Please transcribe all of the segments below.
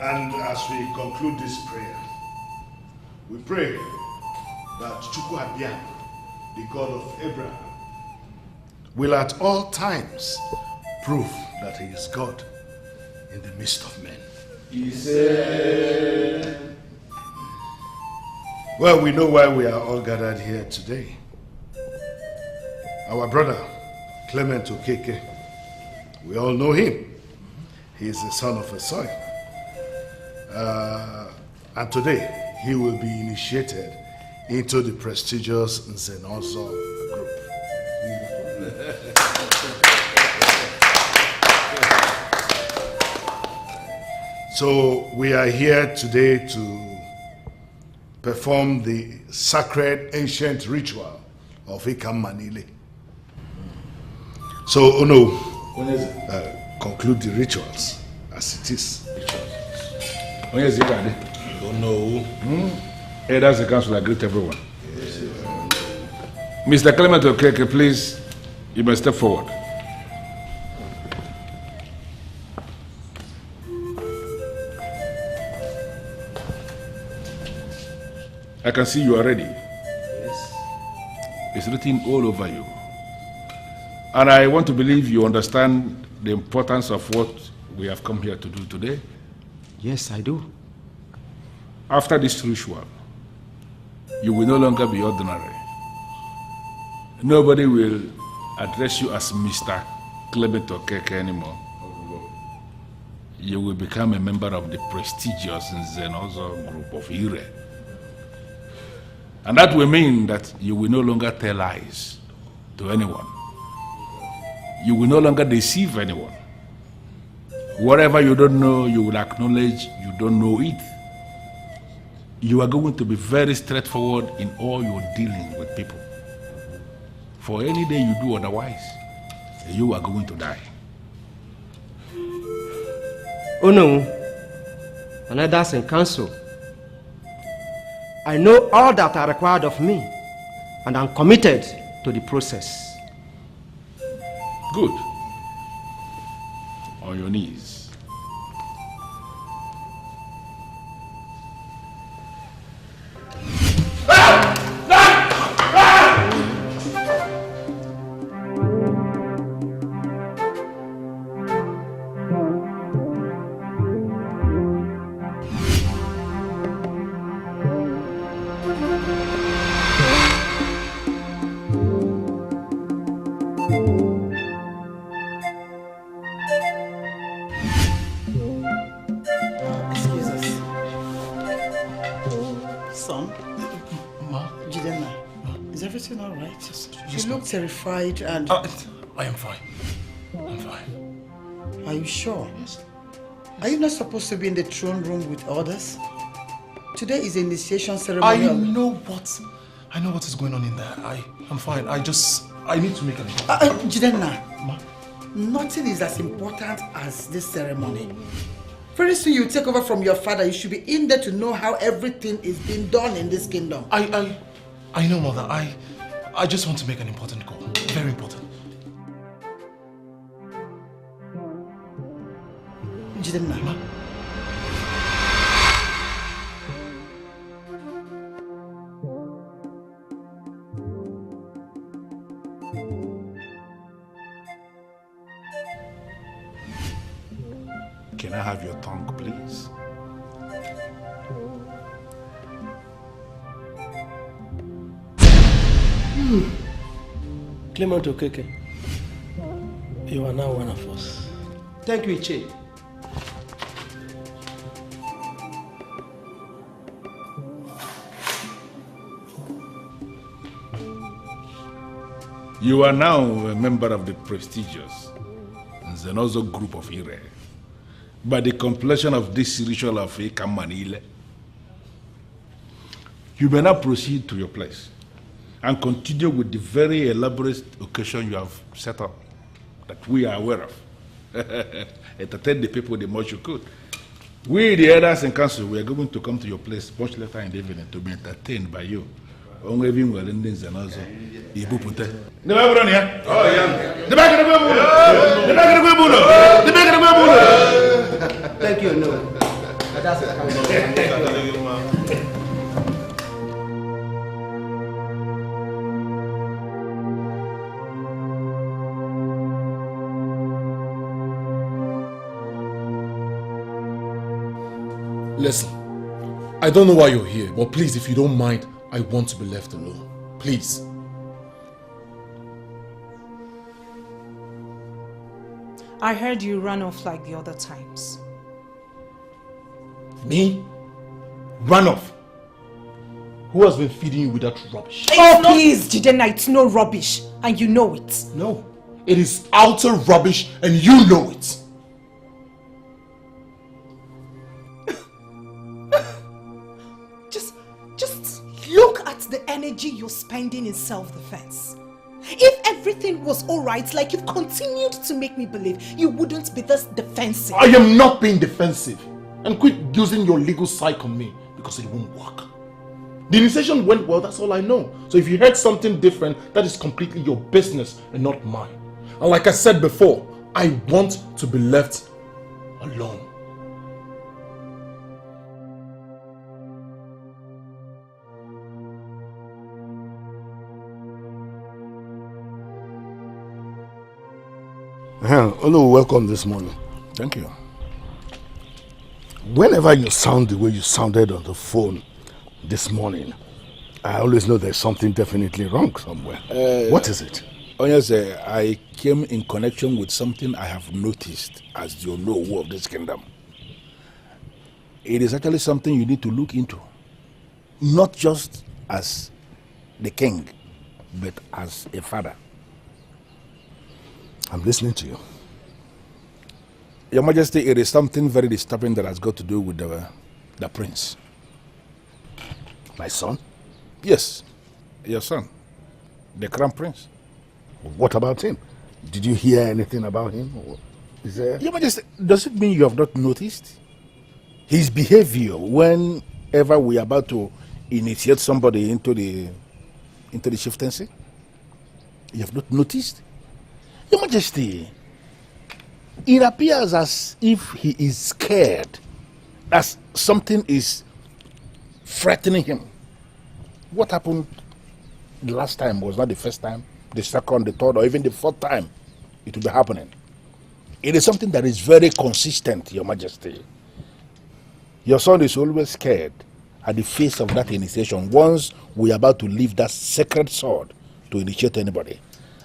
And as we conclude this prayer, we pray that Chukwu Abiam, the God of Abraham, will at all times prove that he is God in the midst of men. He said. Well, we know why we are all gathered here today. Our brother, Clement Okeke, we all know him. He is the son of a soil. And today, he will be initiated into the prestigious Nzenozo group. So we are here today to perform the sacred ancient ritual of Ikamanile. So, conclude the rituals as it is. Elders the council, I greet everyone. Yes. Mr. Clement Okeke, please, you may step forward. I can see you are ready. Yes. It's written all over you. And I want to believe you understand the importance of what we have come here to do today. Yes, I do. After this ritual, you will no longer be ordinary. Nobody will address you as Mr. Clement Okeke anymore. You will become a member of the prestigious Nzenozo group of Ire. And that will mean that you will no longer tell lies to anyone. You will no longer deceive anyone. Whatever you don't know, you will acknowledge you don't know it. You are going to be very straightforward in all your dealings with people. For any day you do otherwise, you are going to die. Oh no, and others in council. I know all that are required of me, and I'm committed to the process. Good. On your knees. Terrified and... I am fine. I'm fine. Are you sure? Yes. Are you not supposed to be in the throne room with others? Today is the initiation ceremony. I know what is going on in there. I'm fine. I need to make an appointment. Jidenna, nothing is as important as this ceremony. Very soon you take over from your father. You should be in there to know how everything is being done in this kingdom. I know, Mother. I just want to make an important call. Very important. Jidenna. Can I have your tongue, please? Clement Okeke, you are now one of us. Thank you, Iche. You are now a member of the prestigious Nzenozo group of Ire. By the completion of this ritual of Ikamanile, you may now proceed to your place and continue with the very elaborate occasion you have set up that we are aware of. Entertain the people the most you could. We, the elders in council, we are going to come to your place much later in the evening to be entertained by you. Only being well in this and also. The back of the Thank you, no. Listen, I don't know why you're here, but please, if you don't mind, I want to be left alone. Please. I heard you ran off like the other times. Me? Run off? Who has been feeding you with that rubbish? Please, Jidenna, it's no rubbish, and you know it. No, it is utter rubbish, and you know it. Just look at the energy you're spending in self-defense. If everything was alright, like you've continued to make me believe, you wouldn't be this defensive. I am not being defensive. And quit using your legal psych on me, because it won't work. The initiation went well, that's all I know. So if you heard something different, that is completely your business and not mine. And like I said before, I want to be left alone. Hello, welcome this morning. Thank you. Whenever you sound the way you sounded on the phone this morning, I always know there's something definitely wrong somewhere. What is it? Yes, I came in connection with something I have noticed as the Olowo of this kingdom. It is actually something you need to look into. Not just as the king, but as a father. I'm listening to you. Your Majesty, it is something very disturbing that has got to do with the prince. My son? Yes, your son, the crown prince. What about him? Did you hear anything about him? Is there... Your Majesty, does it mean you have not noticed his behavior whenever we are about to initiate somebody into the chieftaincy? You have not noticed? Your Majesty, it appears as if he is scared, as something is threatening him. What happened the last time was not the first time, the second, the third, or even the fourth time it will be happening. It is something that is very consistent, Your Majesty. Your son is always scared at the face of that initiation once we are about to leave that sacred sword to initiate anybody.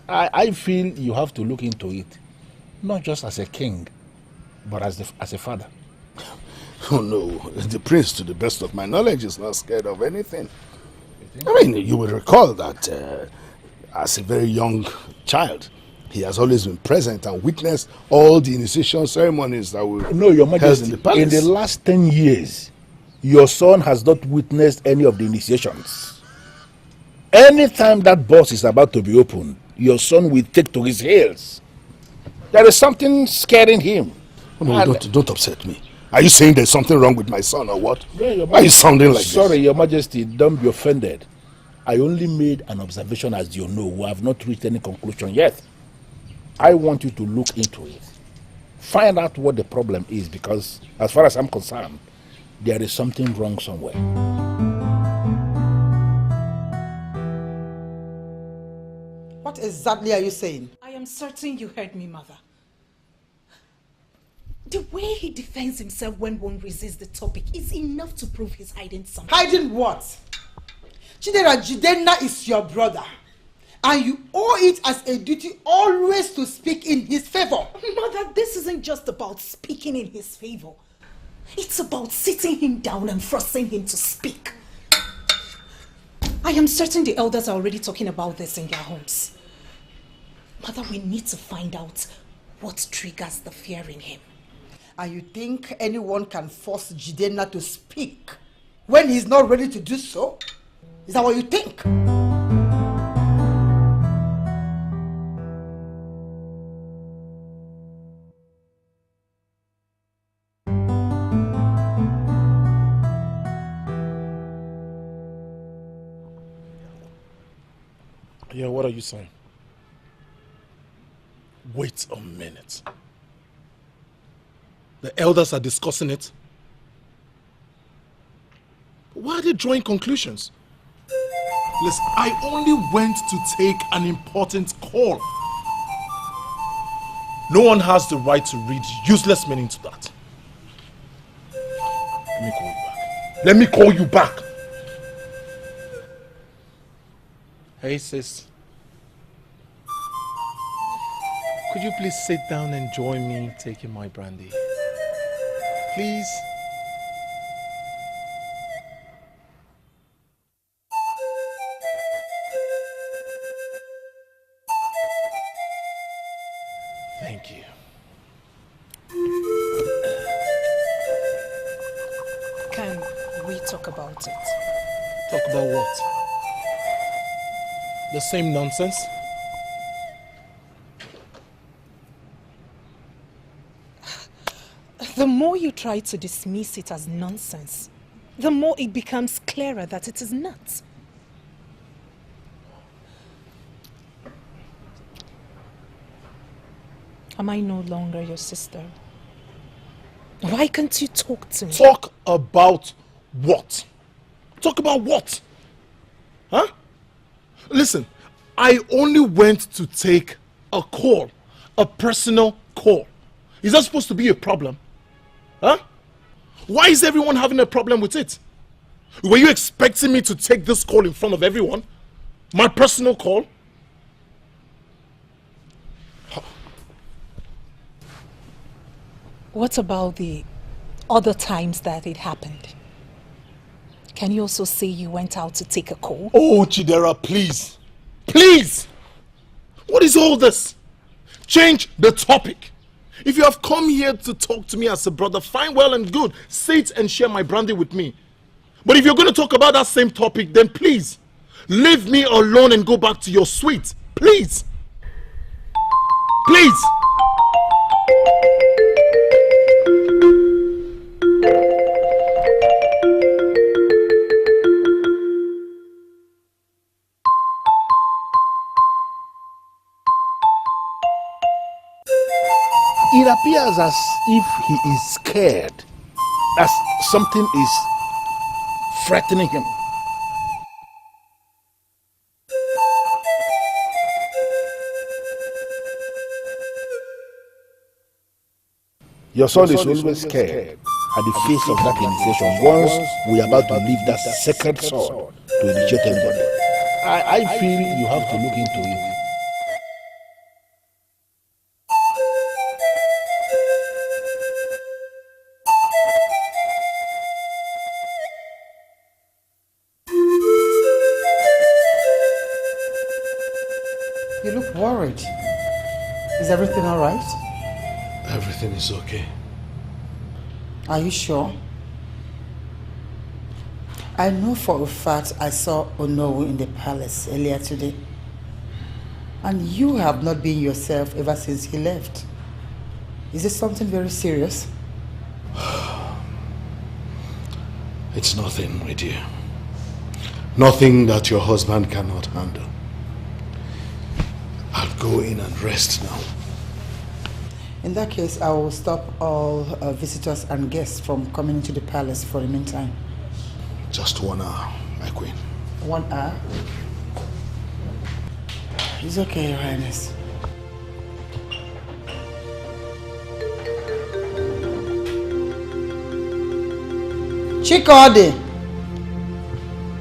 I feel you have to look into it, not just as a king, but as a father. Oh no, the prince, to the best of my knowledge, is not scared of anything. I mean, you will recall that as a very young child, he has always been present and witnessed all the initiation ceremonies that were No, Your Majesty, held in the palace. in the last 10 years, your son has not witnessed any of the initiations. Anytime that boss is about to be opened, your son will take to his heels. There is something scaring him. Oh, no, don't upset me. Are you saying there's something wrong with my son or what? Yeah, Why are you sounding like this? Sorry, Your Majesty, don't be offended. I only made an observation, as you know. We have not reached any conclusion yet. I want you to look into it. Find out what the problem is, because as far as I'm concerned, there is something wrong somewhere. What exactly are you saying? I am certain you heard me, Mother. The way he defends himself when one raises the topic is enough to prove he's hiding something. Hiding what? Jidenna is your brother. And you owe it as a duty always to speak in his favor. Mother, this isn't just about speaking in his favor. It's about sitting him down and forcing him to speak. I am certain the elders are already talking about this in their homes. Mother, we need to find out what triggers the fear in him. And you think anyone can force Jidenna to speak when he's not ready to do so? Is that what you think? Yeah, what are you saying? Wait a minute. The elders are discussing it. Why are they drawing conclusions? Listen, I only went to take an important call. No one has the right to read useless meaning to that. Let me call you back. Hey sis. Could you please sit down and join me taking my brandy? Please? Thank you. Can we talk about it? Talk about what? The same nonsense? The more you try to dismiss it as nonsense, the more it becomes clearer that it is not. Am I no longer your sister? Why can't you talk to me? Talk about what? Talk about what? Huh? Listen, I only went to take a call, a personal call. Is that supposed to be a problem? Huh? Why is everyone having a problem with it? Were you expecting me to take this call in front of everyone? My personal call? What about the other times that it happened? Can you also say you went out to take a call? Oh, Chidera, please. Please! What is all this? Change the topic. If you have come here to talk to me as a brother, fine, well and good. Sit and share my brandy with me. But if you're going to talk about that same topic, then please, leave me alone and go back to your suite. Please. Please. It appears as if he is scared, as something is threatening him. Your son is always scared at the face of that initiation once we are about to leave that sacred sword to initiate anybody. I feel you have to look into it. You look worried. Is everything all right? Everything is okay. Are you sure? I know for a fact I saw Onowu in the palace earlier today. And you have not been yourself ever since he left. Is it something very serious? It's nothing, my dear. Nothing that your husband cannot handle. I'll go in and rest now. In that case, I will stop all visitors and guests from coming into the palace for the meantime. Just 1 hour, my queen. 1 hour? It's okay, Your Highness. Chikodi!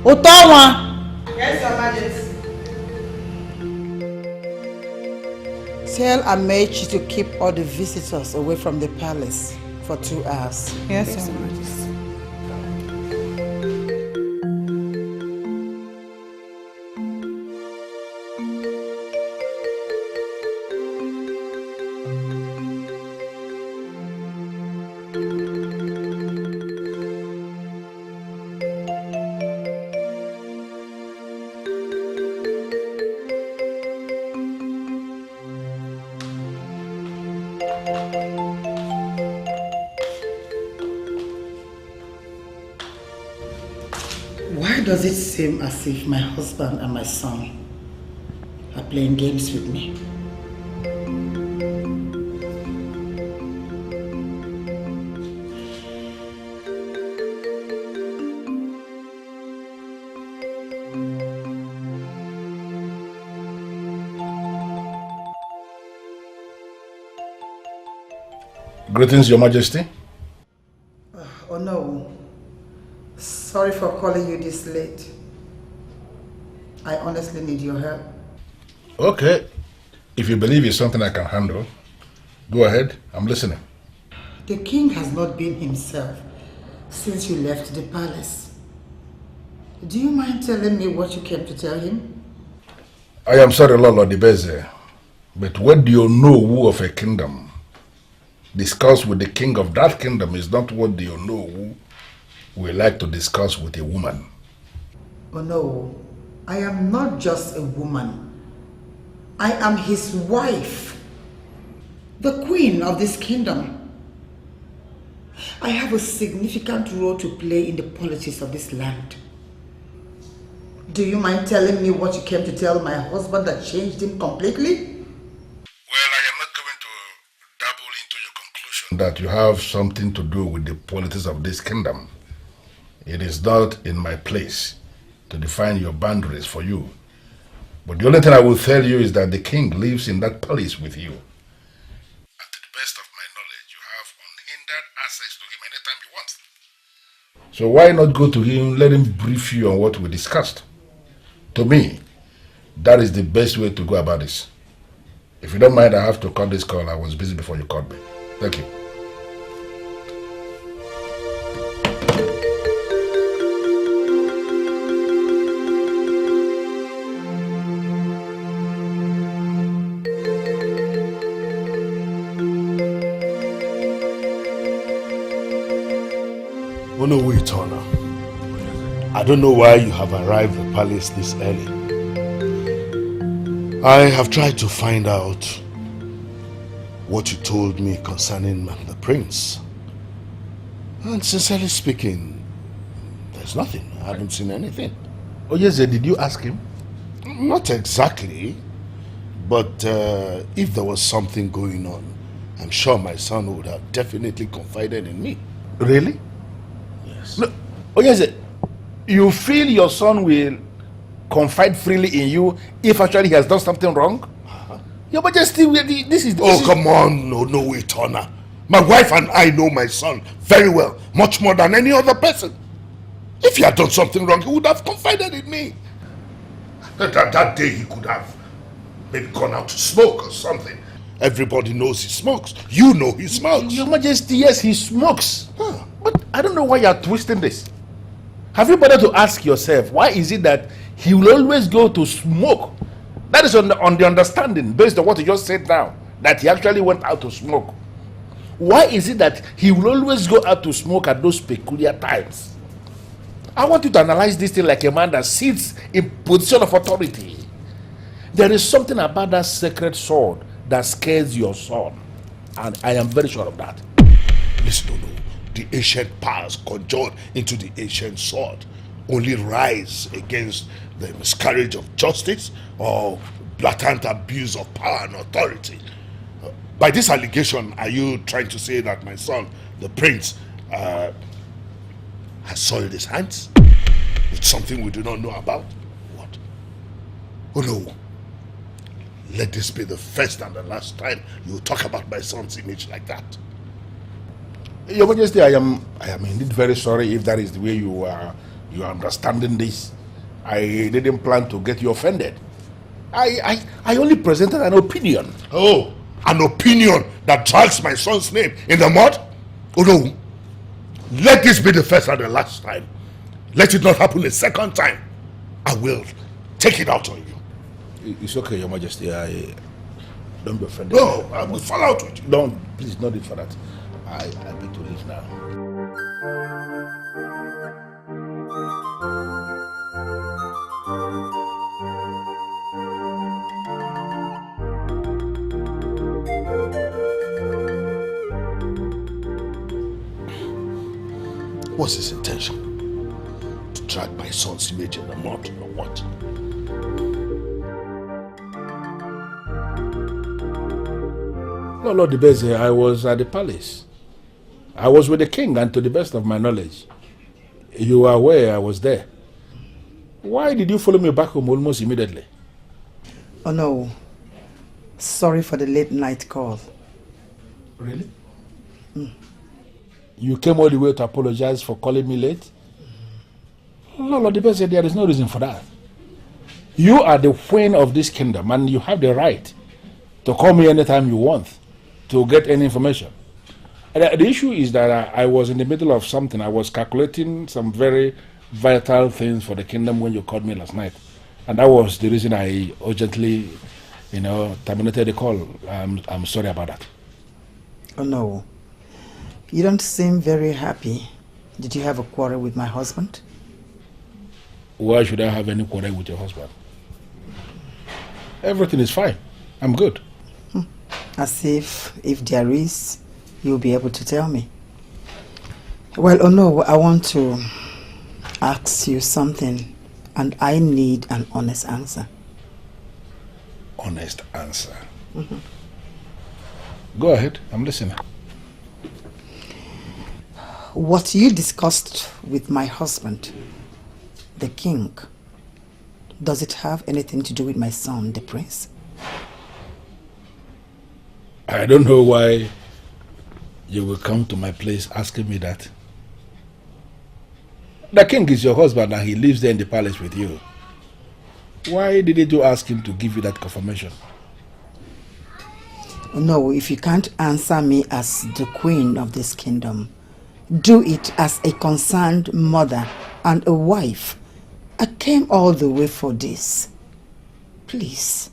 Otawa! Yes, Your Majesty. Tell Amechi to keep all the visitors away from the palace for 2 hours. Yes, Your Majesty. Why does it seem as if my husband and my son are playing games with me? Greetings, Your Majesty. Oh no. Sorry for calling you this late. I honestly need your help. Okay. If you believe it's something I can handle, go ahead. I'm listening. The king has not been himself since you left the palace. Do you mind telling me what you came to tell him? I am sorry, Lord Dibeze, but what do you know who of a kingdom? Discuss with the king of that kingdom is not what do you know who we like to discuss with a woman. Oh no, I am not just a woman. I am his wife, the queen of this kingdom. I have a significant role to play in the politics of this land. Do you mind telling me what you came to tell my husband that changed him completely? Well, I am not going to dabble into your conclusion that you have something to do with the politics of this kingdom. It is not in my place to define your boundaries for you. But the only thing I will tell you is that the king lives in that palace with you. And to the best of my knowledge, you have unhindered access to him anytime you want. So why not go to him, let him brief you on what we discussed? To me, that is the best way to go about this. If you don't mind, I have to cut this call. I was busy before you called me. Thank you. Oh no, wait, Turner. I don't know why you have arrived at the palace this early. I have tried to find out what you told me concerning the prince. And sincerely speaking, there's nothing. I haven't seen anything. Oh yes, did you ask him? Not exactly. But if there was something going on, I'm sure my son would have definitely confided in me. Really? Yes. No. Oh yes, you feel your son will confide freely in you if actually he has done something wrong? Your Majesty, this is... Come on. No, wait, Turner. My wife and I know my son very well, much more than any other person. If he had done something wrong, he would have confided in me. That day he could have maybe gone out to smoke or something. Everybody knows he smokes. You know he smokes. Your Majesty, yes, he smokes. But I don't know why you are twisting this. Have you bothered to ask yourself, why is it that he will always go to smoke? That is on the understanding, based on what you just said now, that he actually went out to smoke. Why is it that he will always go out to smoke at those peculiar times? I want you to analyze this thing like a man that sits in position of authority. There is something about that sacred sword that scares your son. And I am very sure of that. Listen, no. The ancient powers conjured into the ancient sword only rise against the miscarriage of justice or blatant abuse of power and authority. By this allegation, are you trying to say that my son, the prince, has soiled his hands with something we do not know about? What? Oh no. Let this be the first and the last time you talk about my son's image like that. Your Majesty, I am indeed very sorry if that is the way you are understanding this. I didn't plan to get you offended. I only presented an opinion. Oh, an opinion that drags my son's name in the mud? Oh no. Let this be the first and the last time. Let it not happen a second time. I will take it out on you. It's okay, Your Majesty. Don't be offended. No, I will fall out with you. Don't, please, not do for that. I need to leave now. What's his intention? To drag my son's image in the mud or what? No, Lord Dibeze, I was at the palace. I was with the king, and to the best of my knowledge, you are aware I was there. Why did you follow me back home almost immediately? Oh no. Sorry for the late night call. Really? You came all the way to apologize for calling me late? Lord, the best said there is no reason for that. You are the queen of this kingdom and you have the right to call me anytime you want to get any information. The issue is that I was in the middle of something. I was calculating some very vital things for the kingdom when you called me last night. And that was the reason I urgently, terminated the call. I'm sorry about that. Oh no. You don't seem very happy. Did you have a quarrel with my husband? Why should I have any quarrel with your husband? Everything is fine. I'm good. As if there is, you'll be able to tell me. Well, oh no, I want to ask you something, and I need an honest answer. Honest answer? Go ahead, I'm listening. What you discussed with my husband, the king, does it have anything to do with my son, the prince? I don't know why you will come to my place asking me that. The king is your husband and he lives there in the palace with you. Why didn't you ask him to give you that confirmation? No, if you can't answer me as the queen of this kingdom, do it as a concerned mother and a wife. I came all the way for this. Please.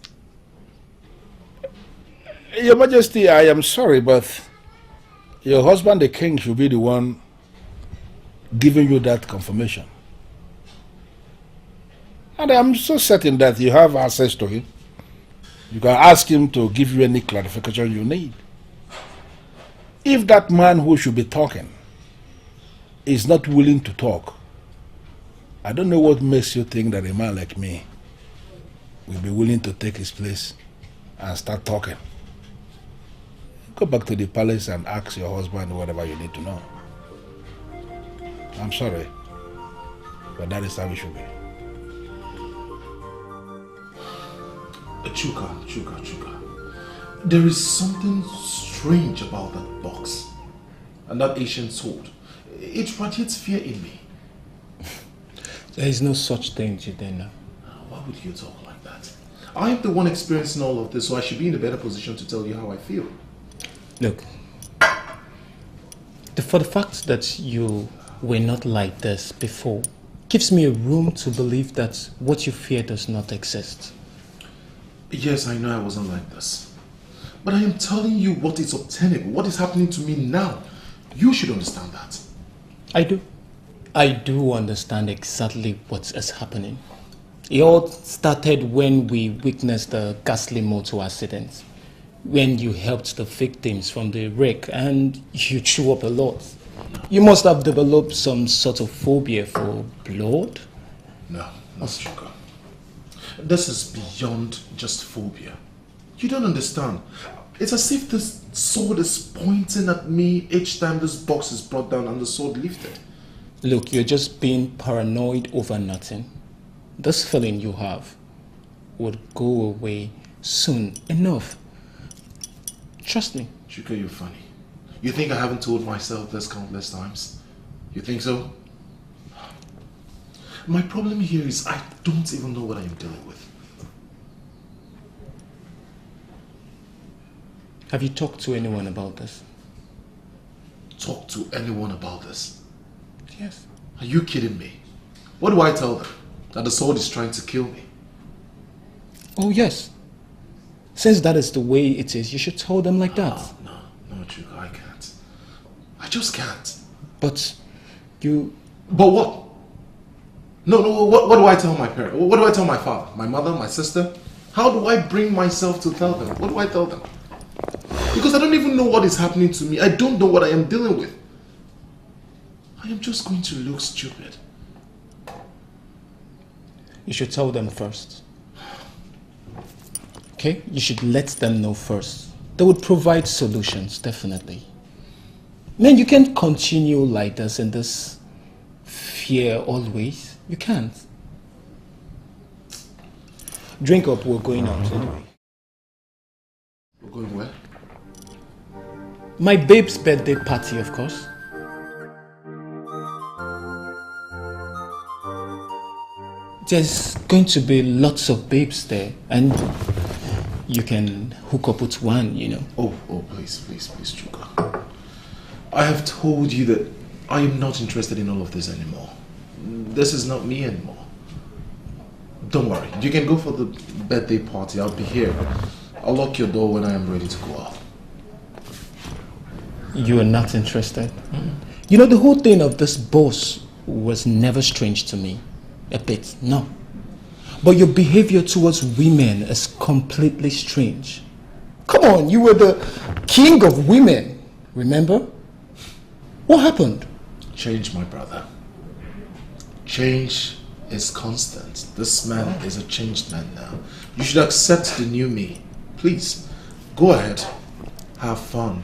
Your Majesty, I am sorry, but your husband, the king, should be the one giving you that confirmation. And I'm so certain that you have access to him. You can ask him to give you any clarification you need. If that man who should be talking is not willing to talk, I don't know what makes you think that a man like me will be willing to take his place and start talking. Go back to the palace and ask your husband whatever you need to know. I'm sorry, but that is how it should be. Chuka. There is something strange about that box and that ancient sword. It radiates fear in me. There is no such thing, Jidena. Why would you talk like that? I am the one experiencing all of this, so I should be in a better position to tell you how I feel. Look, for the fact that you were not like this before gives me a room to believe that what you fear does not exist. Yes, I know I wasn't like this. But I am telling you what is obtainable, what is happening to me now. You should understand that. I do. I do understand exactly what is happening. It all started when we witnessed the ghastly motor accident. When you helped the victims from the wreck and you threw up a lot. You must have developed some sort of phobia for blood? No, Chuka. This is beyond just phobia. You don't understand. It's as if this sword is pointing at me each time this box is brought down and the sword lifted. Look, you're just being paranoid over nothing. This feeling you have would go away soon enough. Trust me. Chuka, you're funny. You think I haven't told myself this countless times? You think so? My problem here is I don't even know what I am dealing with. Have you talked to anyone about this? Talk to anyone about this? Yes. Are you kidding me? What do I tell them? That the sword is trying to kill me? Oh yes. Since that is the way it is, you should tell them like that. No, Chuka, I can't. I just can't. But you... But what? No, what do I tell my parents? What do I tell my father? My mother? My sister? How do I bring myself to tell them? What do I tell them? Because I don't even know what is happening to me. I don't know what I am dealing with. I am just going to look stupid. You should tell them first. Okay? You should let them know first. They would provide solutions, definitely. Man, you can't continue like this in this fear always. You can't. Drink up, we're going out anyway. We're going where? My babe's birthday party, of course. There's going to be lots of babes there, and you can hook up with one, you know. Oh, please, Chuka. I have told you that I am not interested in all of this anymore. This is not me anymore. Don't worry, you can go for the birthday party. I'll be here. I'll lock your door when I am ready to go out. You are not interested? You know, the whole thing of this boss was never strange to me. A bit, no. But your behavior towards women is completely strange. Come on, you were the king of women, remember? What happened? Change, my brother. Change is constant. This man is a changed man now. You should accept the new me. Please, go ahead. Have fun.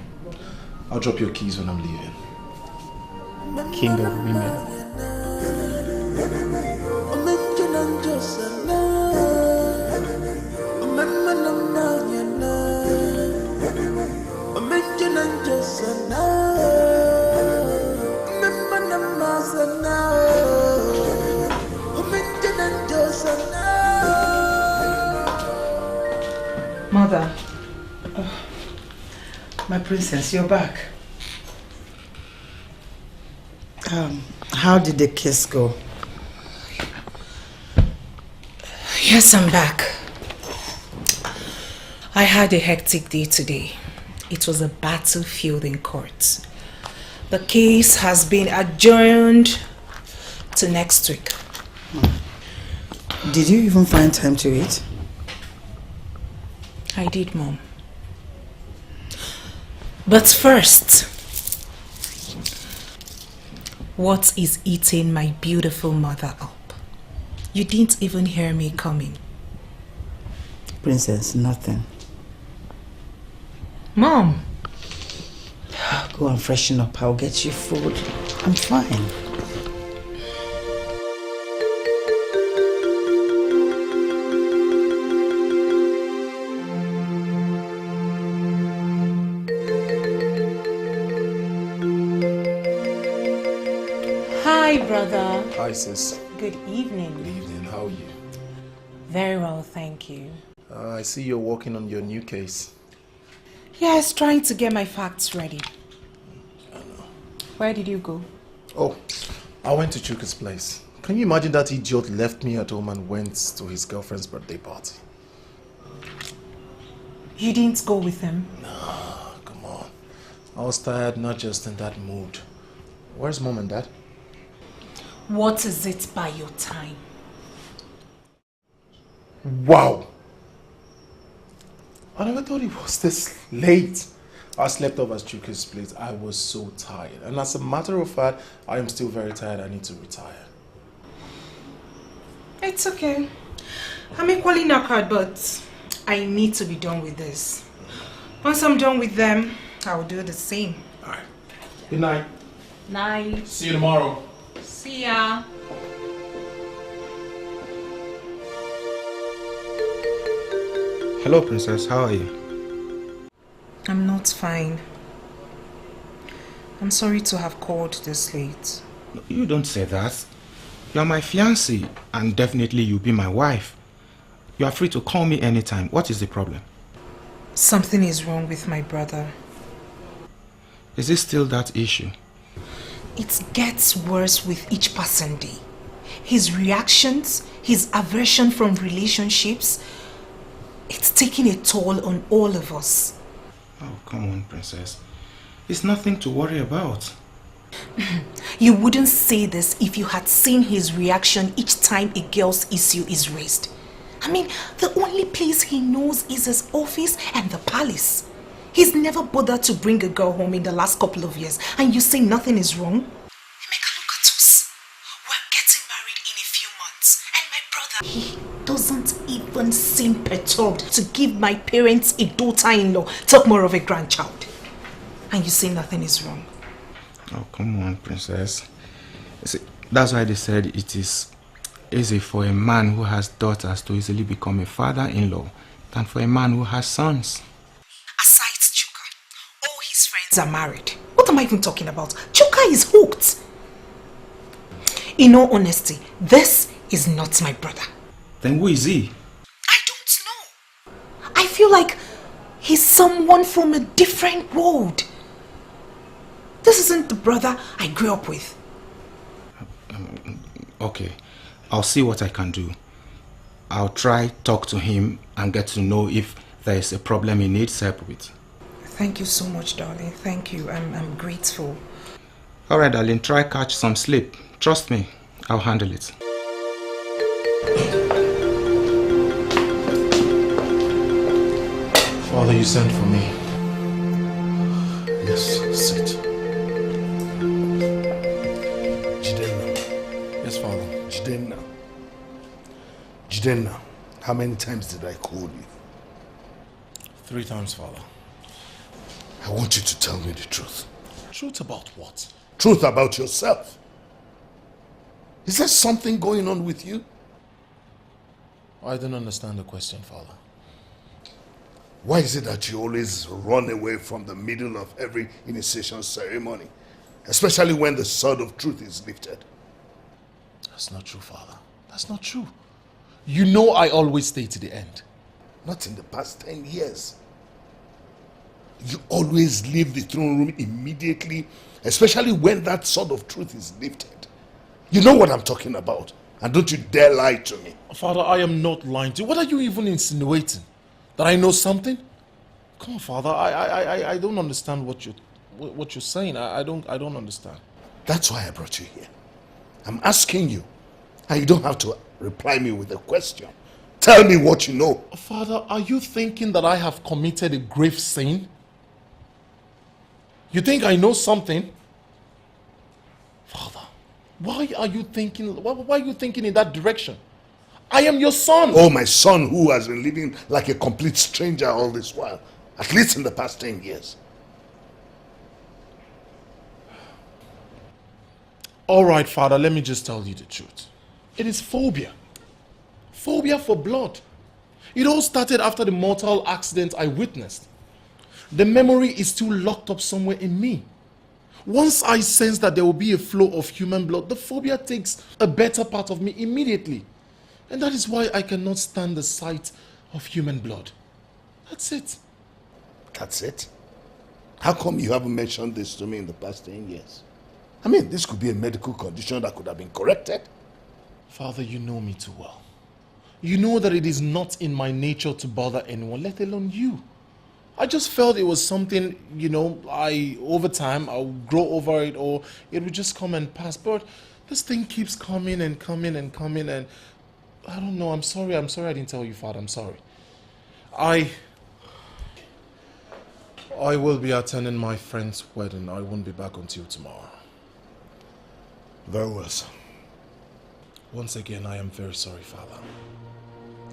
I'll drop your keys when I'm leaving. King of women. Mother, my princess, you're back. How did the kiss go? Yes, I'm back. I had a hectic day today. It was a battlefield in court. The case has been adjourned to next week. Did you even find time to eat? I did, Mom. But first, what is eating my beautiful mother up? You didn't even hear me coming. Princess, nothing. Mom. Go and freshen up. I'll get you food. I'm fine. Hi, brother. Hi, sis. Good evening. Good evening. How are you? Very well, thank you. I see you're working on your new case. Yes, trying to get my facts ready. Where did you go? Oh, I went to Chuka's place. Can you imagine that idiot left me at home and went to his girlfriend's birthday party? You didn't go with him? No, come on. I was tired, not just in that mood. Where's Mom and Dad? What is it by your time? Wow! I never thought it was this late. I slept off at Chuka's place. I was so tired. And as a matter of fact, I am still very tired. I need to retire. It's okay. I'm equally knackered, but I need to be done with this. Once I'm done with them, I'll do the same. Alright. Good night. Night. See you tomorrow. See ya. Hello, Princess. How are you? I'm not fine. I'm sorry to have called this late. You don't say that. You're my fiancée, and definitely you'll be my wife. You are free to call me anytime. What is the problem? Something is wrong with my brother. Is it still that issue? It gets worse with each passing day. His reactions, his aversion from relationships, it's taking a toll on all of us. Oh, come on, Princess. It's nothing to worry about. You wouldn't say this if you had seen his reaction each time a girl's issue is raised. I mean, the only place he knows is his office and the palace. He's never bothered to bring a girl home in the last couple of years, and you say nothing is wrong? Emeka, look at us. We're getting married in a few months, and my brother, he doesn't even seem perturbed to give my parents a daughter-in-law, talk more of a grandchild. And you say nothing is wrong. Oh, come on, Princess. See, that's why they said it is easy for a man who has daughters to easily become a father-in-law than for a man who has sons. Aside Chuka, all his friends are married. What am I even talking about? Chuka is hooked. In all honesty, this is not my brother. Then who is he? I don't know. I feel like he's someone from a different world. This isn't the brother I grew up with. Okay, I'll see what I can do. I'll try talk to him and get to know if there is a problem he needs help with. Thank you so much, darling. Thank you. I'm grateful. Alright, darling, try catch some sleep. Trust me, I'll handle it. Father, you sent for me. Yes, sit. Jidenna. Yes, Father. Jidenna. Jidenna, how many times did I call you? 3 times, Father. I want you to tell me the truth. Truth about what? Truth about yourself. Is there something going on with you? I don't understand the question, Father. Why is it that you always run away from the middle of every initiation ceremony? Especially when the sword of truth is lifted. That's not true, Father. That's not true. You know I always stay to the end. Not in the past 10 years. You always leave the throne room immediately, especially when that sword of truth is lifted. You know what I'm talking about. And don't you dare lie to me. Father, I am not lying to you. What are you even insinuating? That I know something? Come on, Father. I don't understand what you're saying. I don't understand. That's why I brought you here. I'm asking you, and you don't have to reply me with a question. Tell me what you know. Father, are you thinking that I have committed a grave sin? You think I know something? Father, why are you thinking in that direction? I am your son. Oh, my son who has been living like a complete stranger all this while. At least in the past 10 years. All right, Father, let me just tell you the truth. It is phobia. Phobia for blood. It all started after the mortal accident I witnessed. The memory is still locked up somewhere in me. Once I sense that there will be a flow of human blood, the phobia takes a better part of me immediately. And that is why I cannot stand the sight of human blood. That's it. That's it? How come you haven't mentioned this to me in the past 10 years? I mean, this could be a medical condition that could have been corrected. Father, you know me too well. You know that it is not in my nature to bother anyone, let alone you. I just felt it was something, over time, I'll grow over it or it would just come and pass. But this thing keeps coming and coming and coming and I don't know. I'm sorry I didn't tell you, Father. I'm sorry. I will be attending my friend's wedding. I won't be back until tomorrow. Very well, son. Once again, I am very sorry, Father.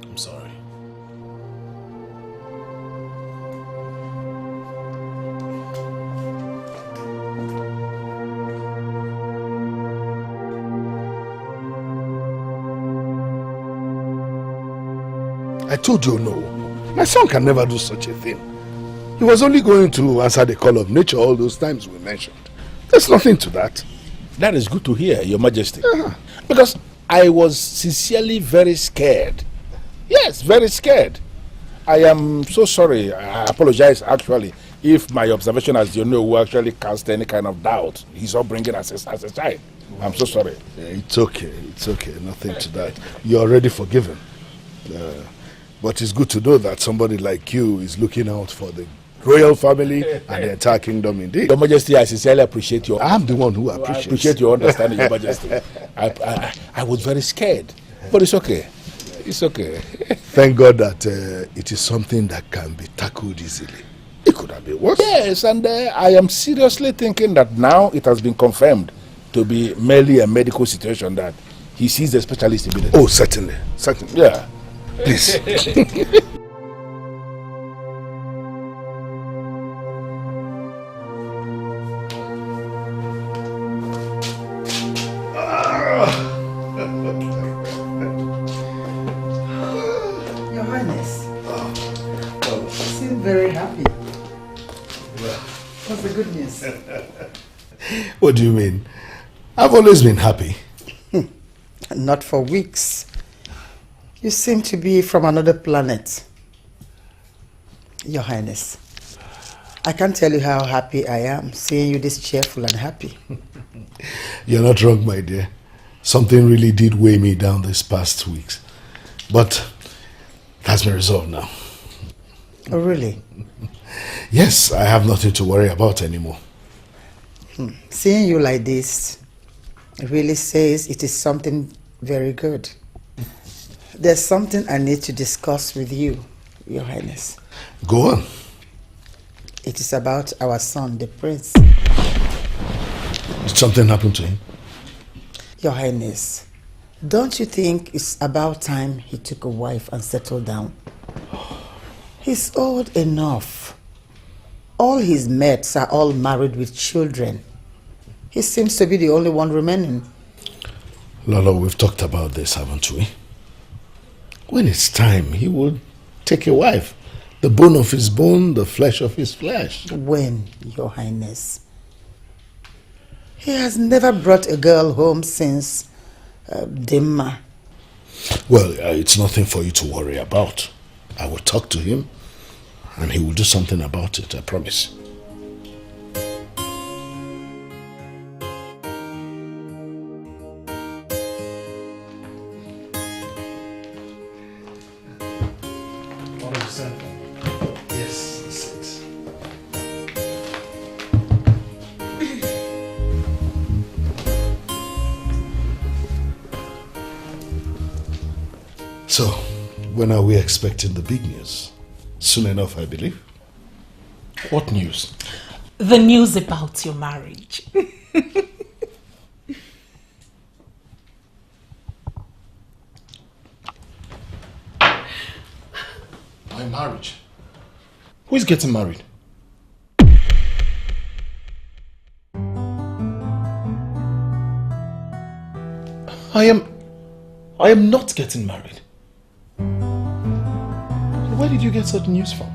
I'm sorry. I told you no. My son can never do such a thing. He was only going to answer the call of nature all those times we mentioned. There's nothing to that. That is good to hear, Your Majesty. Because I was sincerely very scared. Yes, very scared. I am so sorry. I apologize, actually, if my observation as you know will actually cast any kind of doubt. He's upbringing as a child. I'm so sorry. It's okay. It's okay. Nothing to that. You're already forgiven. But it's good to know that somebody like you is looking out for the royal family and the entire kingdom indeed. Your Majesty, I sincerely appreciate your... I'm the one who appreciates. I appreciate your understanding, Your Majesty. I was very scared, but it's okay. It's okay. Thank God that it is something that can be tackled easily. It could have been worse. Yes, and I am seriously thinking that now it has been confirmed to be merely a medical situation that he sees the specialist immediately. Oh, certainly. Certainly. Yeah. Please. Your Highness. You seem very happy. Well, What's the good news? What do you mean? I've always been happy. Not for weeks. You seem to be from another planet. Your Highness, I can't tell you how happy I am seeing you this cheerful and happy. You're not wrong, my dear. Something really did weigh me down these past weeks. But that's been resolved now. Oh, really? Yes, I have nothing to worry about anymore. Seeing you like this really says it is something very good. There's something I need to discuss with you, Your Highness. Go on. It is about our son, the prince. Did something happen to him? Your Highness, don't you think it's about time he took a wife and settled down? He's old enough. All his mates are all married with children. He seems to be the only one remaining. Lolo, we've talked about this, haven't we? When it's time, he will take a wife. The bone of his bone, the flesh of his flesh. When, Your Highness? He has never brought a girl home since Dimma. Well, it's nothing for you to worry about. I will talk to him and he will do something about it, I promise. Yes, that's it. So, when are we expecting the big news? Soon enough, I believe. What news? The news about your marriage. My marriage? Who is getting married? I am not getting married. Where did you get such news from?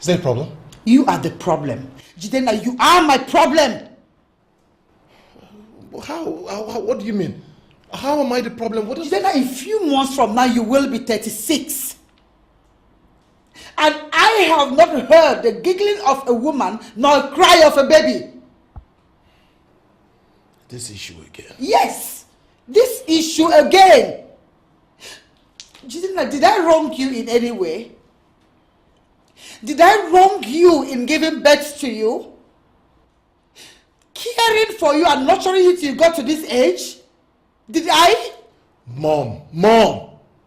Is there a problem? You are the problem. Jidena, you are my problem. How? What do you mean? How am I the problem? What is Jidena, in few months from now, you will be 36. And I have not heard the giggling of a woman nor a cry of a baby. This issue again? Yes, this issue again. Jidena, did I wrong you in any way? Did I wrong you in giving birth to you? Caring for you and nurturing you till you got to this age? Did I? Mom! Then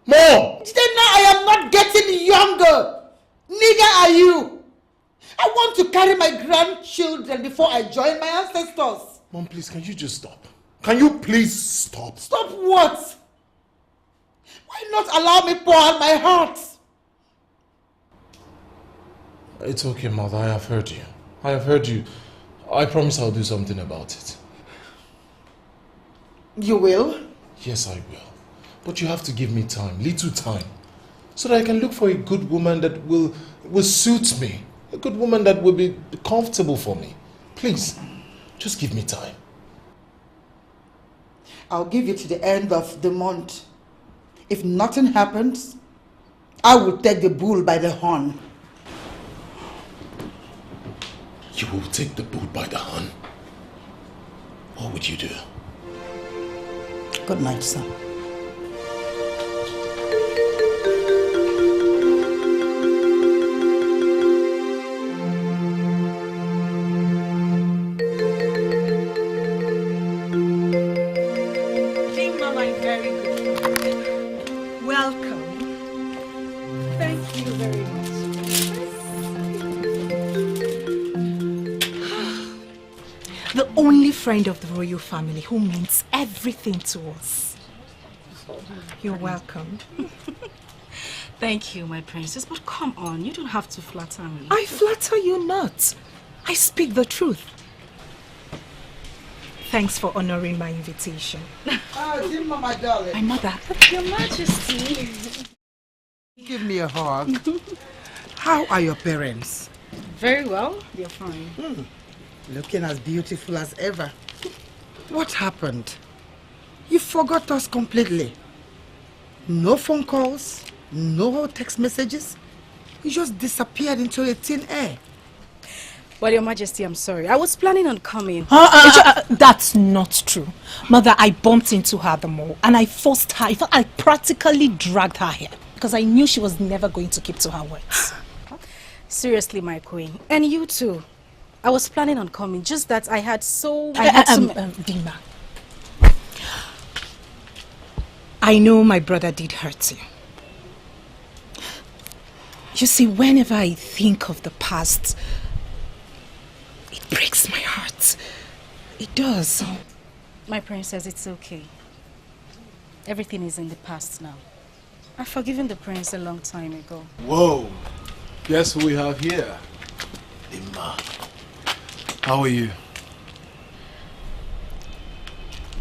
now I am not getting younger. Neither are you. I want to carry my grandchildren before I join my ancestors. Mom, please, can you just stop? Can you please stop? Stop what? Why not allow me pour out my heart? It's okay, Mother. I have heard you. I promise I'll do something about it. You will? Yes, I will. But you have to give me time, little time, so that I can look for a good woman that will suit me. A good woman that will be comfortable for me. Please, just give me time. I'll give you to the end of the month. If nothing happens, I will take the bull by the horn. You will take the bull by the horn? What would you do? Good night, son. only friend of the royal family who means everything to us. You're welcome. Thank you, my princess, but come on, you don't have to flatter me. I flatter you not. I speak the truth. Thanks for honoring my invitation. Dimma, my darling. My mother. Your Majesty. Give me a hug. How are your parents? Very well, they're fine. Looking as beautiful as ever. What happened? You forgot us completely. No phone calls, no text messages. You just disappeared into a thin air. Well, Your Majesty, I'm sorry. I was planning on coming. That's not true. Mother, I bumped into her at the mall and I forced her. In fact, I practically dragged her here because I knew she was never going to keep to her words. Seriously, my queen. And you too. I was planning on coming, just that I had so... Dima. I know my brother did hurt you. You see, whenever I think of the past, it breaks my heart. It does. My princess, it's okay. Everything is in the past now. I've forgiven the prince a long time ago. Whoa! Guess who we have here? Dima. How are you?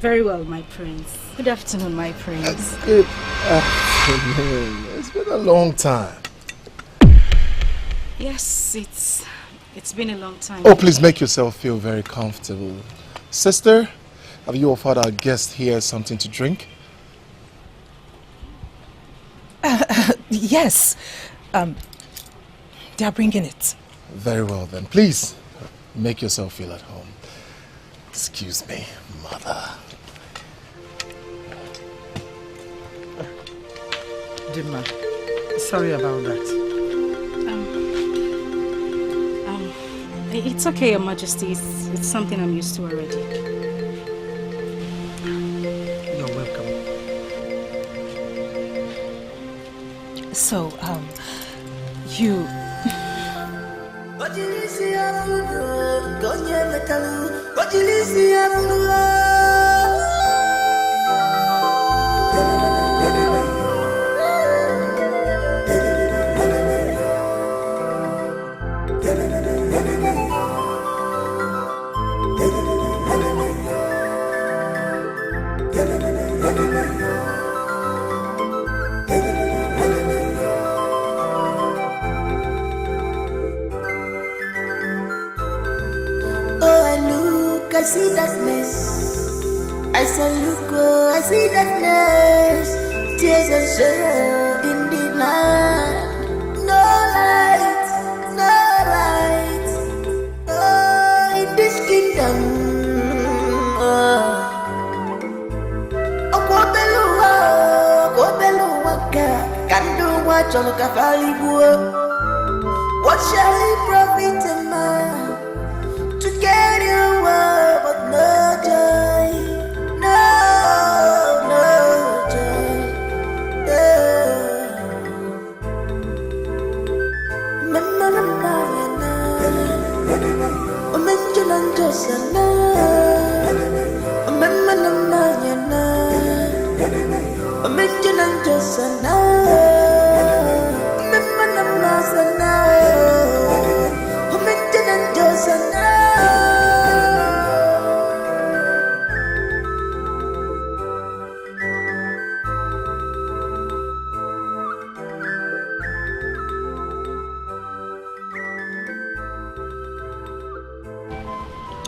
Very well, my prince. Good afternoon, my prince. Good afternoon. It's been a long time. Yes, it's been a long time. Oh, please make yourself feel very comfortable. Sister, have you offered our guest here something to drink? Yes. They are bringing it. Very well then. Please, make yourself feel at home. Excuse me, mother. Dimma, sorry about that. It's okay, Your Majesty. It's something I'm used to already. You're welcome. So, you... I see darkness. I say, look, oh, I see darkness. Tears and sorrow in the night. No light, no light. Oh, in this kingdom. Oh, can do what you look what shall it profit a man to get your word, but no joy, no joy.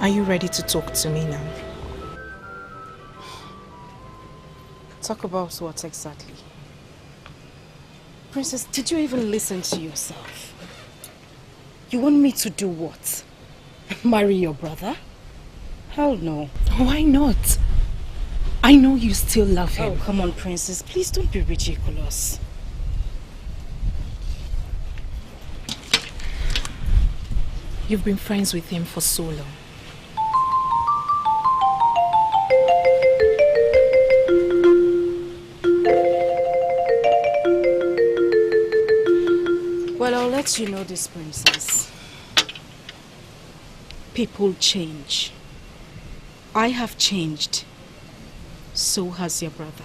Are you ready to talk to me now? Talk about what exactly? Princess, did you even listen to yourself? You want me to do what? Marry your brother? Hell no. Why not? I know you still love him. Oh, come on, Princess. Please don't be ridiculous. You've been friends with him for so long. Well, I'll let you know this, Princess. People change. I have changed. So has your brother.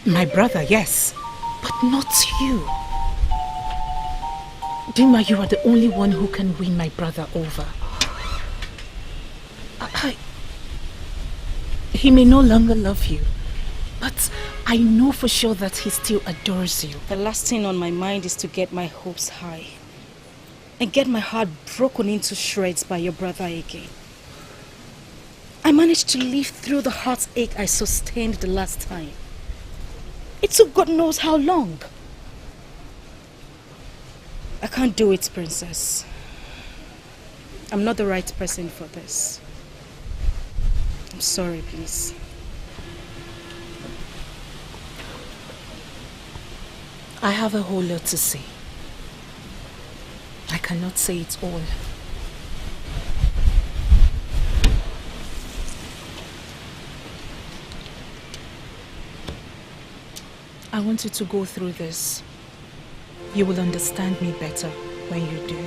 My brother, yes. But not you. Dima, you are the only one who can win my brother over. He may no longer love you, but I know for sure that he still adores you. The last thing on my mind is to get my hopes high and get my heart broken into shreds by your brother again. I managed to live through the heartache I sustained the last time. It took God knows how long. I can't do it, Princess. I'm not the right person for this. I'm sorry, please. I have a whole lot to say. I cannot say it all. I want you to go through this. You will understand me better when you do.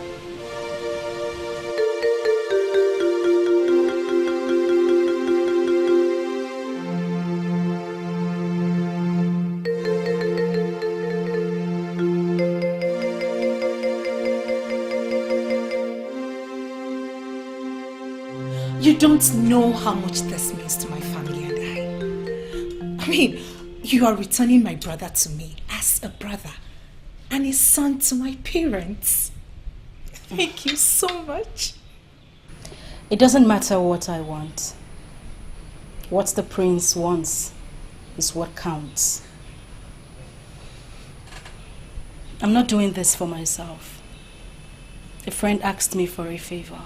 You don't know how much this means to my family and I. I mean, you are returning my brother to me as a brother and his son to my parents. Thank you so much. It doesn't matter what I want. What the prince wants is what counts. I'm not doing this for myself. A friend asked me for a favor.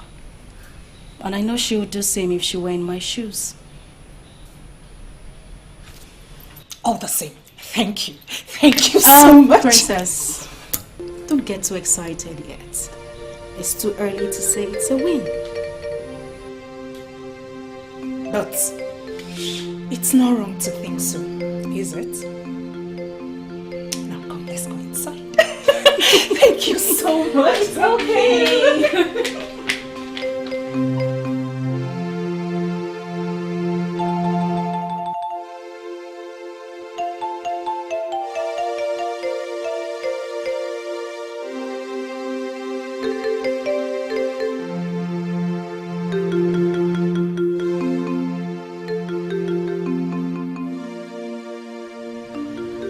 And I know she would do the same if she were in my shoes. All the same, thank you. Thank you so much. Princess, don't get too excited yet. It's too early to say it's a win. But it's not wrong to think so, is it? Now come, let's go inside. Thank you so much. It's okay.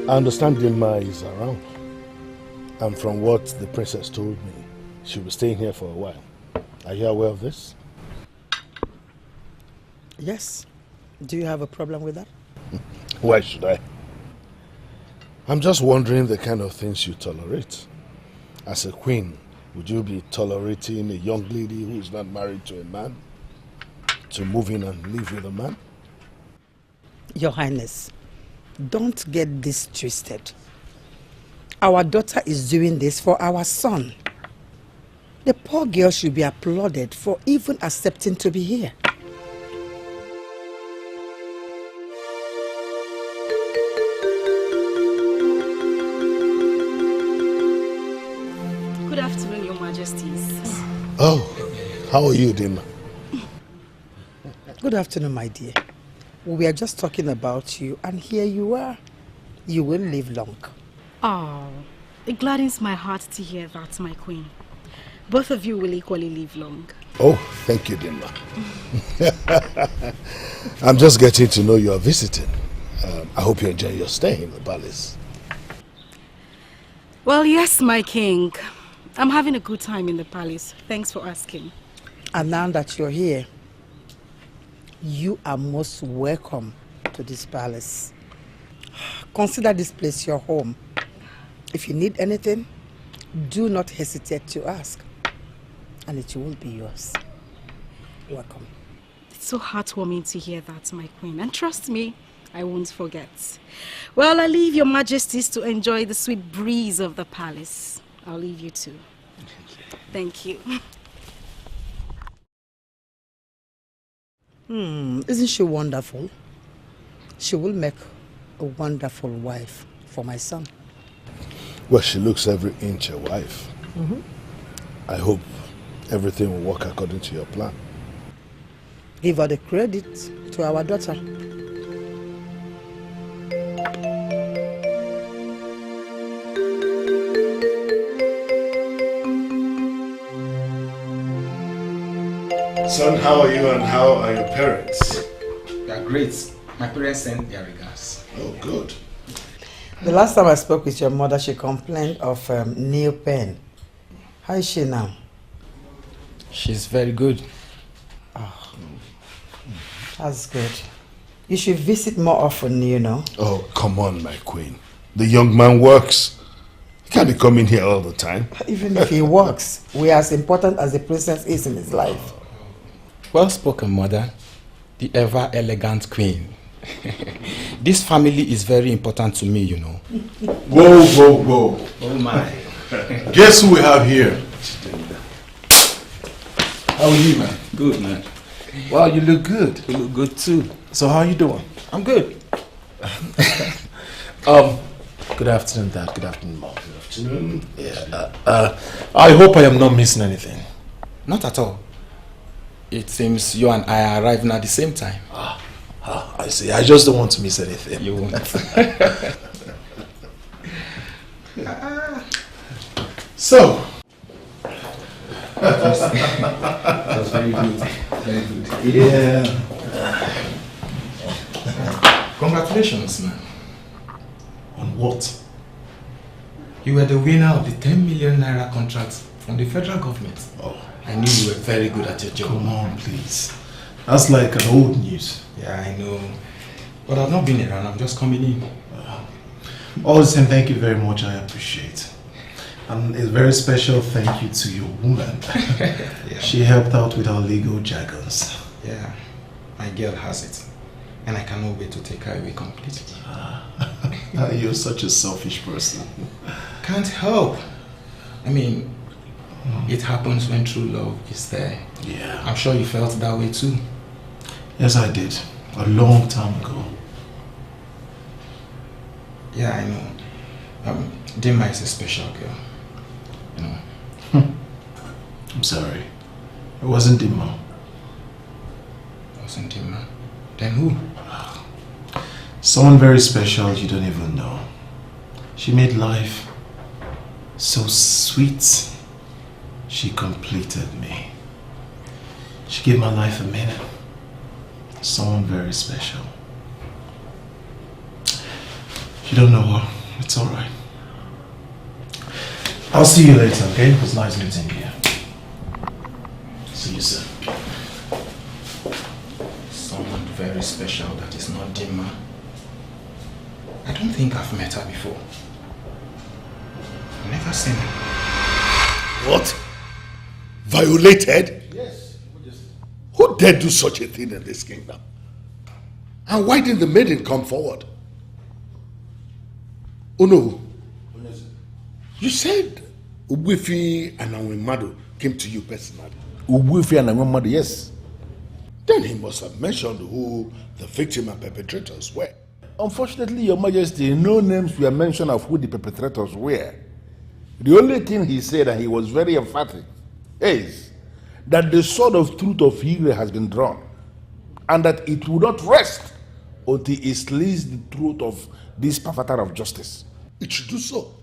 I understand Dilma is around. And from what the princess told me, she'll be staying here for a while. Are you aware of this? Yes. Do you have a problem with that? Why should I? I'm just wondering the kind of things you tolerate. As a queen, would you be tolerating a young lady who is not married to a man to move in and live with a man? Your Highness, don't get this twisted. Our daughter is doing this for our son. The poor girl should be applauded for even accepting to be here. Good afternoon, Your Majesties. Oh, how are you, Dima? Good afternoon, my dear. We were just talking about you, and here you are. You will live long. Oh, it gladdens my heart to hear that, my queen. Both of you will equally live long. Oh, thank you, Dima. I'm just getting to know you are visiting. I hope you enjoy your stay in the palace. Well, yes, my king. I'm having a good time in the palace. Thanks for asking. And now that you're here, you are most welcome to this palace. Consider this place your home. If you need anything, do not hesitate to ask, and it will be yours. Welcome. It's so heartwarming to hear that, my queen. And trust me, I won't forget. Well, I leave your majesties to enjoy the sweet breeze of the palace. I'll leave you too. Thank you. Isn't she wonderful? She will make a wonderful wife for my son. Well, she looks every inch a wife. I hope everything will work according to your plan. Give her the credit to our daughter. Son, how are you and how are your parents? They are great. My parents sent their regards. Oh, good. The last time I spoke with your mother, she complained of nail pain. How is she now? She's very good. Oh, that's good. You should visit more often, you know. Oh, come on, my queen. The young man works. He can't be coming here all the time. Even if he works, we are as important as the princess is in his life. Well spoken, mother. The ever elegant queen. This family is very important to me, you know. Whoa, whoa, whoa. Oh my. Guess who we have here? How are you, man? Good, man. Wow, you look good. You look good too. So how are you doing? I'm good. Good afternoon, Dad. Good afternoon, Mom. Good afternoon. Yeah. I hope I am not missing anything. Not at all. It seems you and I are arriving at the same time. I see. I just don't want to miss anything. You won't. So. That's very good. Very good. Yeah. Congratulations, man. On what? You were the winner of the 10 million naira contract from the federal government. Oh. I knew you were very good at your job. Come on, please. That's like an old news. Yeah, I know. But I've not been around. I'm just coming in. All the same, thank you very much. I appreciate. And a very special thank you to your woman. Yeah. She helped out with our legal jargons. Yeah, my girl has it. And I cannot wait to take her away completely. You're such a selfish person. Can't help. I mean, it happens when true love is there. Yeah. I'm sure you felt that way too. Yes, I did. A long time ago. Yeah, I know. Dima is a special girl. You know. I'm sorry. It wasn't Dima. It wasn't Dima. Then who? Someone very special you don't even know. She made life so sweet. She completed me. She gave my life a meaning. Someone very special. You don't know her. It's alright. I'll see you later, okay? It was nice meeting you. See you soon. Someone very special that is not Dima. I don't think I've met her before. I've never seen her. What? Violated? Yes. Who dared do such a thing in this kingdom? And why didn't the maiden come forward? Oh no. You said Ubifi and Awemado came to you personally. Ubuifi and Awemado, yes. Then he must have mentioned who the victim and perpetrators were. Unfortunately, Your Majesty, no names were mentioned of who the perpetrators were. The only thing he said, and he was very emphatic, is that the sword of truth of Hire has been drawn, and that it will not rest until it slays the truth of this perverter of justice. It should do so.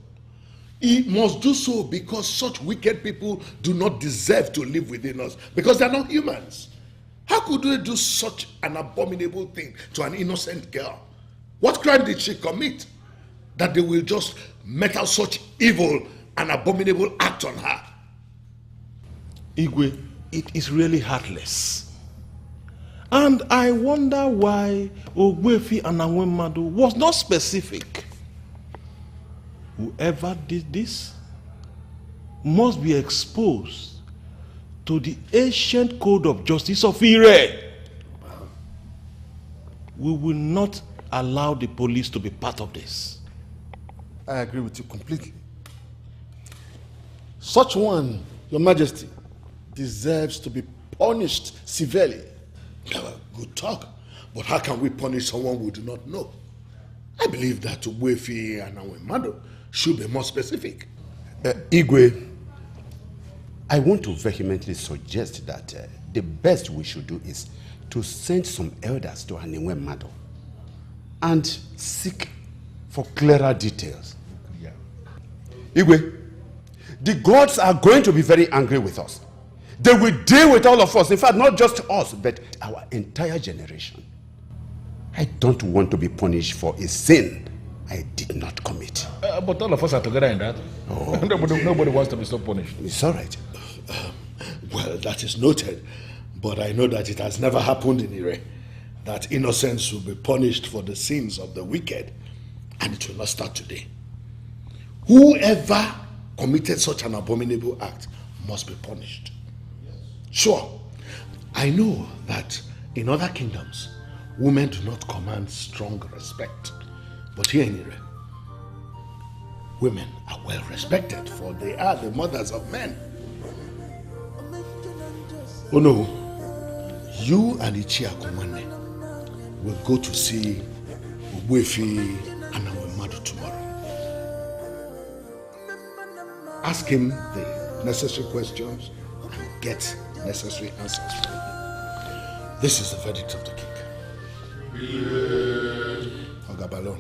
It must do so because such wicked people do not deserve to live within us, because they are not humans. How could they do such an abominable thing to an innocent girl? What crime did she commit that they will just mete out such evil and abominable act on her? Igwe, it is really heartless. And I wonder why Ogbuefi and Awemado was not specific. Whoever did this must be exposed to the ancient code of justice of Ire. We will not allow the police to be part of this. I agree with you completely. Such one, Your Majesty, deserves to be punished severely. Good talk. But how can we punish someone we do not know? I believe that Ubuefi and Awemado should be more specific. Igwe, I want to vehemently suggest that the best we should do is to send some elders to Chinenye Mado and seek for clearer details. Yeah. Igwe, the gods are going to be very angry with us. They will deal with all of us. In fact, not just us, but our entire generation. I don't want to be punished for a sin I did not commit. But all of us are together in that. Oh. Nobody wants to be so punished. It's all right. Well, that is noted. But I know that it has never happened in Ire, that innocents will be punished for the sins of the wicked. And it will not start today. Whoever committed such an abominable act must be punished. Sure, I know that in other kingdoms, women do not command strong respect. But here in Ire, women are well respected, for they are the mothers of men. Oh no, you and Ichia Kumane will go to see Ogbuefi and Madu tomorrow. Ask him the necessary questions and get necessary answers from him. This is the verdict of the king. Ogabalon.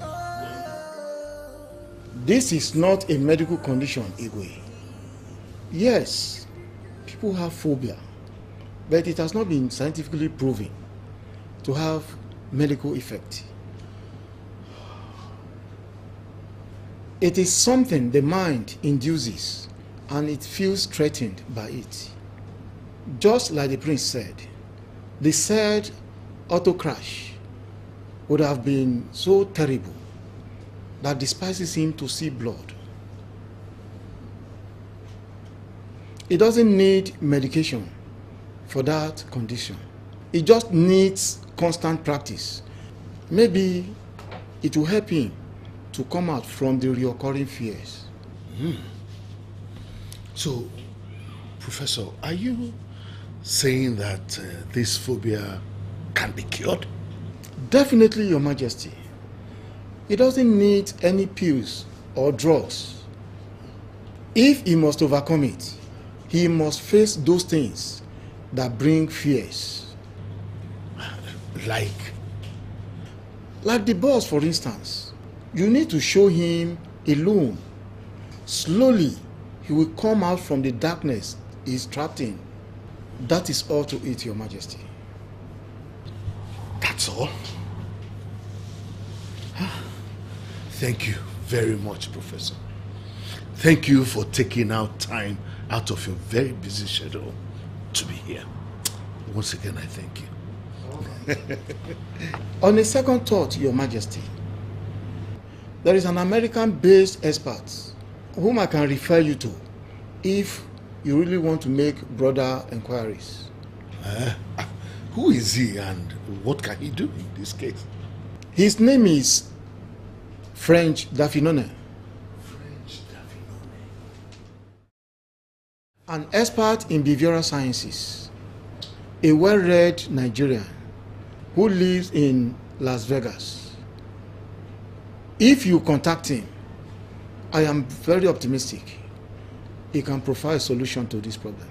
This is not a medical condition, Igwe. Yes, people have phobia, but it has not been scientifically proven to have medical effect. It is something the mind induces and it feels threatened by it. Just like the prince said, the said auto crash would have been so terrible that despises him to see blood. It doesn't need medication for that condition. It just needs constant practice. Maybe it will help him to come out from the recurring fears. So, Professor, are you saying that this phobia can be cured? Definitely, Your Majesty. He doesn't need any pills or drugs. If he must overcome it, he must face those things that bring fears. Like the boss, for instance. You need to show him alone. Slowly, he will come out from the darkness he is trapped in. That is all to it, Your Majesty. That's all? Thank you very much, Professor. Thank you for taking out time out of your very busy schedule to be here. Once again, I thank you. On a second thought, Your Majesty, there is an American-based expert whom I can refer you to if you really want to make broader inquiries. Who is he and what can he do in this case? His name is French Dafinone. An expert in behavioral sciences, a well-read Nigerian who lives in Las Vegas. If you contact him, I am very optimistic he can provide a solution to this problem.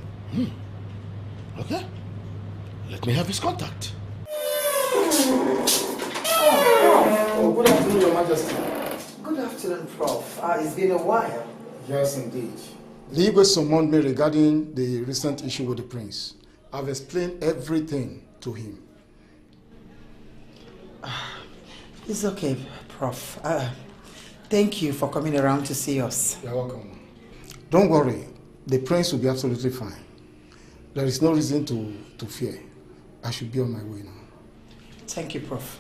Okay. Let me have his contact. Oh, good afternoon, Your Majesty. Good afternoon, Prof. It's been a while. Yes, indeed. The Igwe summoned me regarding the recent issue with the prince. I've explained everything to him. It's okay, Prof. Thank you for coming around to see us. You're welcome. Don't worry. The prince will be absolutely fine. There is no reason to fear. I should be on my way now. Thank you, Prof.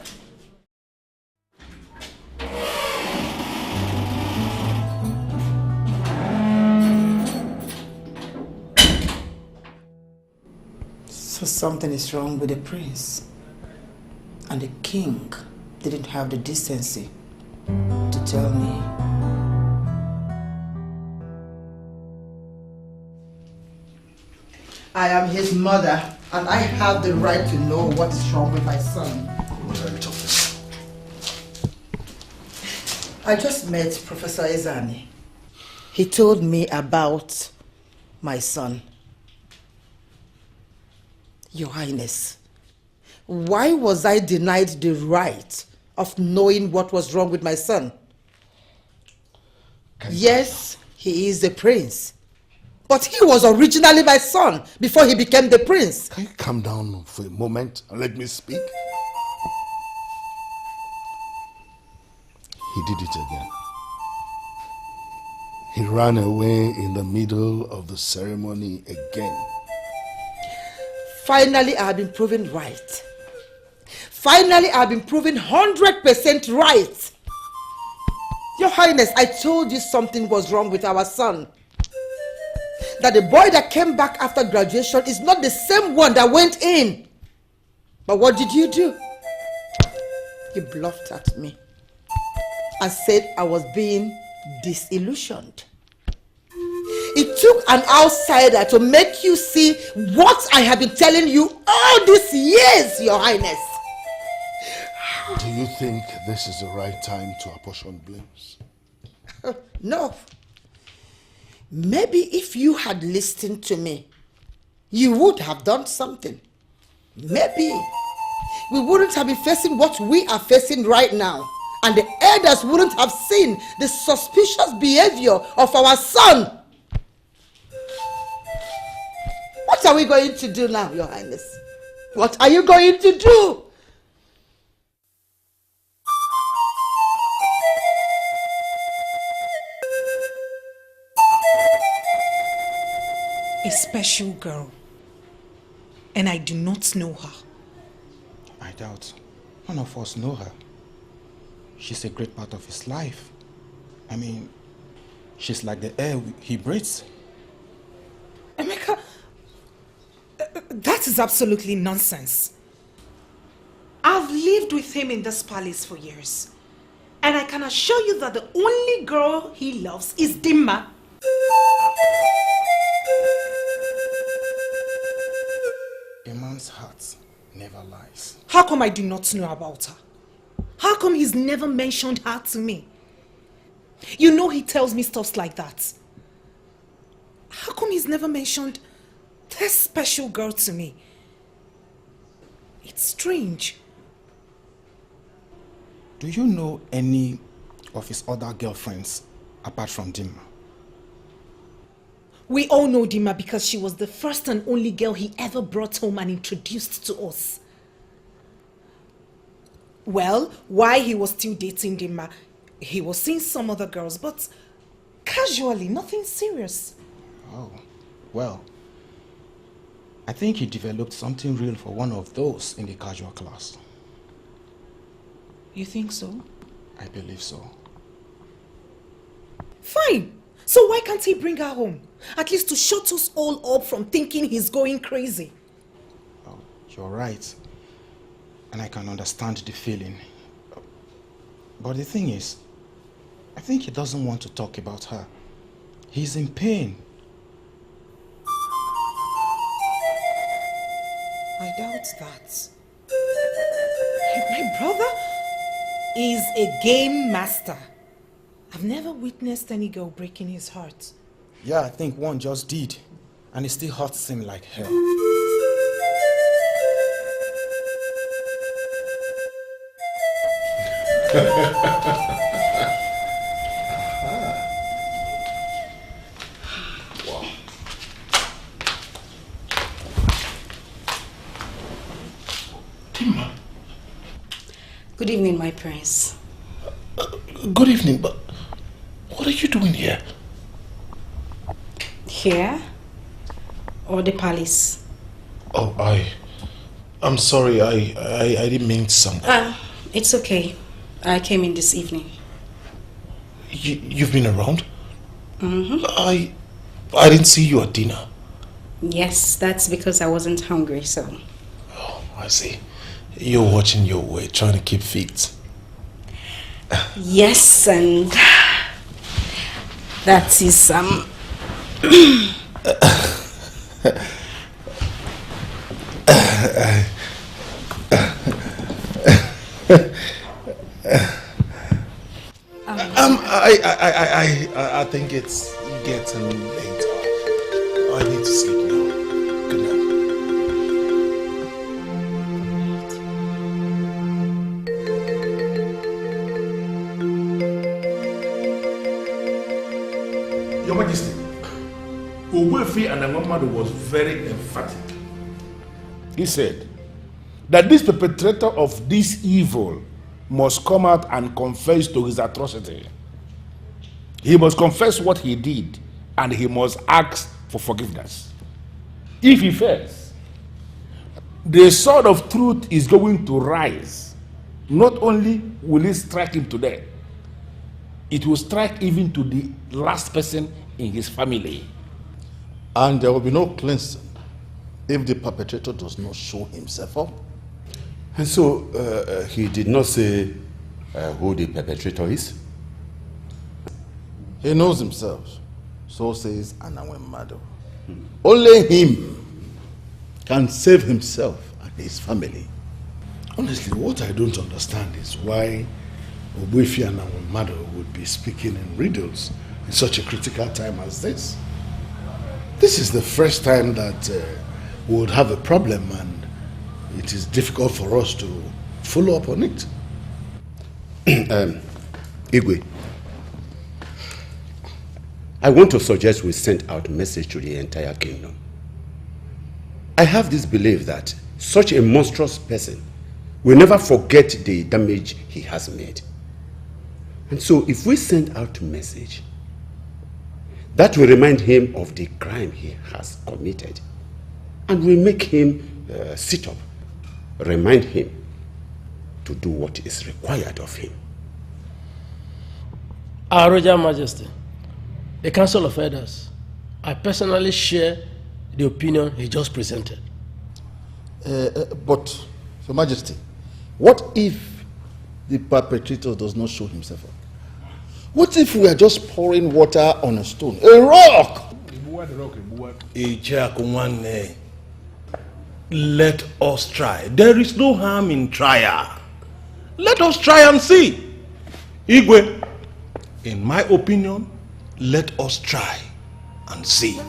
So something is wrong with the prince. And the king didn't have the decency to tell me. I am his mother, and I have the right to know what is wrong with my son. What are you talking about? I just met Professor Ezani. He told me about my son Your Highness, why was I denied the right of knowing what was wrong with my son? Yes, he is the prince. But he was originally my son before he became the prince. Can you calm down for a moment and let me speak? He did it again. He ran away in the middle of the ceremony again. Finally, I have been proven right. Finally, I have been proven 100% right. Your Highness, I told you something was wrong with our son. That the boy that came back after graduation is not the same one that went in. But what did you do? You bluffed at me and said I was being disillusioned. It took an outsider to make you see what I have been telling you all these years, Your Highness. Do you think this is the right time to apportion blames? No. Maybe if you had listened to me, you would have done something. Maybe we wouldn't have been facing what we are facing right now, and the elders wouldn't have seen the suspicious behavior of our son. What are we going to do now, Your Highness? What are you going to do? A special girl. And I do not know her. I doubt. None of us know her. She's a great part of his life. I mean, she's like the air he breathes. Emeka, that is absolutely nonsense. I've lived with him in this palace for years. And I can assure you that the only girl he loves is Dimma. A man's heart never lies. How come I do not know about her? How come he's never mentioned her to me? You know he tells me stuff like that. How come he's never mentioned this special girl to me? It's strange. Do you know any of his other girlfriends apart from Dimma? We all know Dimma because she was the first and only girl he ever brought home and introduced to us. Well, while he was still dating Dimma, he was seeing some other girls, but casually, nothing serious. Oh, well, I think he developed something real for one of those in the casual class. You think so? I believe so. Fine. So why can't he bring her home? At least to shut us all up from thinking he's going crazy. Oh, you're right. And I can understand the feeling. But the thing is, I think he doesn't want to talk about her. He's in pain. I doubt that. My brother is a game master. I've never witnessed any girl breaking his heart. Yeah, I think one just did. And it still hurts him like hell. Wow. Dimma. Good evening, my prince. Good evening, but what are you doing here? Here? Or the palace? Oh, I'm sorry, I didn't mean something. It's okay. I came in this evening. You've been around? Mm-hmm. I didn't see you at dinner. Yes, that's because I wasn't hungry, so. Oh, I see. You're watching your weight, trying to keep fit. Yes, and that is I think it's getting late. I need to sleep now. Good night. Your Majesty, Ogbuefi Anangwamadu was very emphatic. He said that this perpetrator of this evil must come out and confess to his atrocity. He must confess what he did and he must ask for forgiveness. If he fails, the sword of truth is going to rise. Not only will it strike him to death, it will strike even to the last person in his family. And there will be no cleansing if the perpetrator does not show himself up. And so he did not say who the perpetrator is? He knows himself. So says Anangwamadu. Only him can save himself and his family. Honestly, what I don't understand is why Ogbuefi Anangwamadu would be speaking in riddles in such a critical time as this. This is the first time that we would have a problem, and it is difficult for us to follow up on it. Igwe, I want to suggest we send out a message to the entire kingdom. I have this belief that such a monstrous person will never forget the damage he has made. And so if we send out a message, that will remind him of the crime he has committed and will make him sit up, remind him to do what is required of him. Our Royal Majesty, the Council of Elders, I personally share the opinion he just presented. But, Your Majesty, what if the perpetrator does not show himself up? What if we are just pouring water on a stone, a rock? Let us try. There is no harm in trial. Let us try and see. Igwe, in my opinion, let us try and see.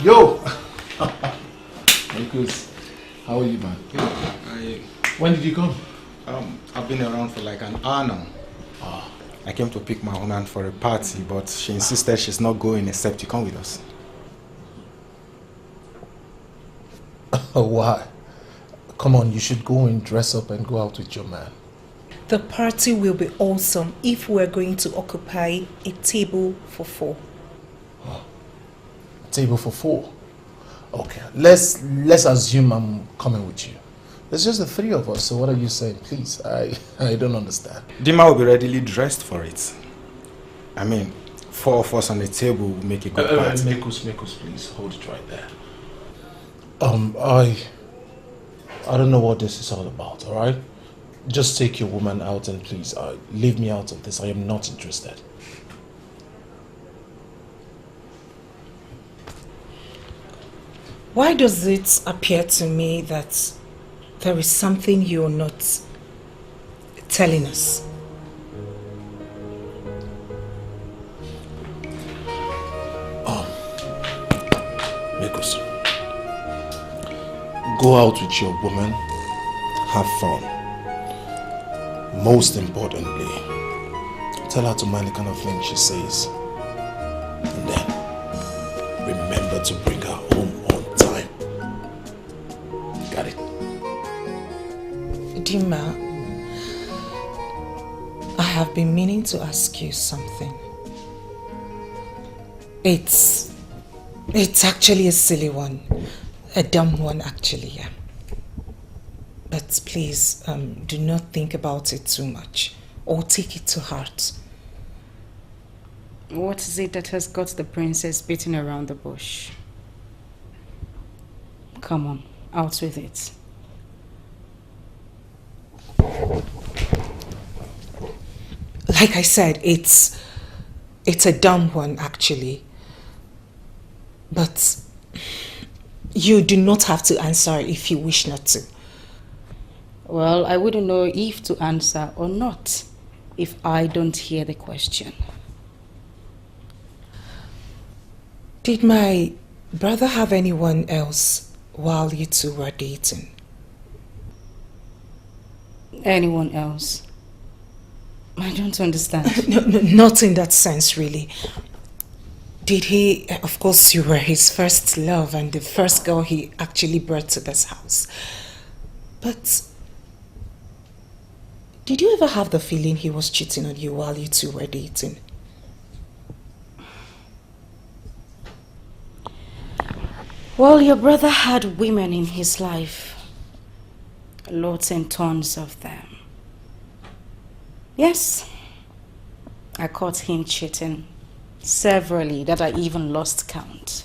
Yo! Uncles, how are you, man? When did you come? I've been around for like an hour now. I came to pick my woman for a party, but she insisted she's not going except you come with us. Why? Come on, you should go and dress up and go out with your man. The party will be awesome if we're going to occupy a table for 4. Table for 4? Okay, let's assume I'm coming with you. It's just the 3 of us, so what are you saying? Please, I don't understand. Dima will be readily dressed for it. I mean, 4 of us on the table will make a good party. Mekus, please, hold it right there. I don't know what this is all about, alright? Just take your woman out and please, leave me out of this. I am not interested. Why does it appear to me that there is something you're not telling us? Mekus, go out with your woman, have fun. Most importantly, tell her to mind the kind of thing she says. And then, remember to bring her home on time. Got it? Dima, I have been meaning to ask you something. It's actually a silly one. A dumb one, actually, yeah. But please, do not think about it too much or take it to heart. What is it that has got the princess beating around the bush? Come on, out with it. Like I said, it's a dumb one, actually. But you do not have to answer if you wish not to. Well, I wouldn't know if to answer or not if I don't hear the question. Did my brother have anyone else while you two were dating? Anyone else? I don't understand. No, not in that sense, really. Did he, of course you were his first love and the first girl he actually brought to this house. But did you ever have the feeling he was cheating on you while you two were dating? Well, your brother had women in his life. Lots and tons of them. Yes, I caught him cheating severally that I even lost count.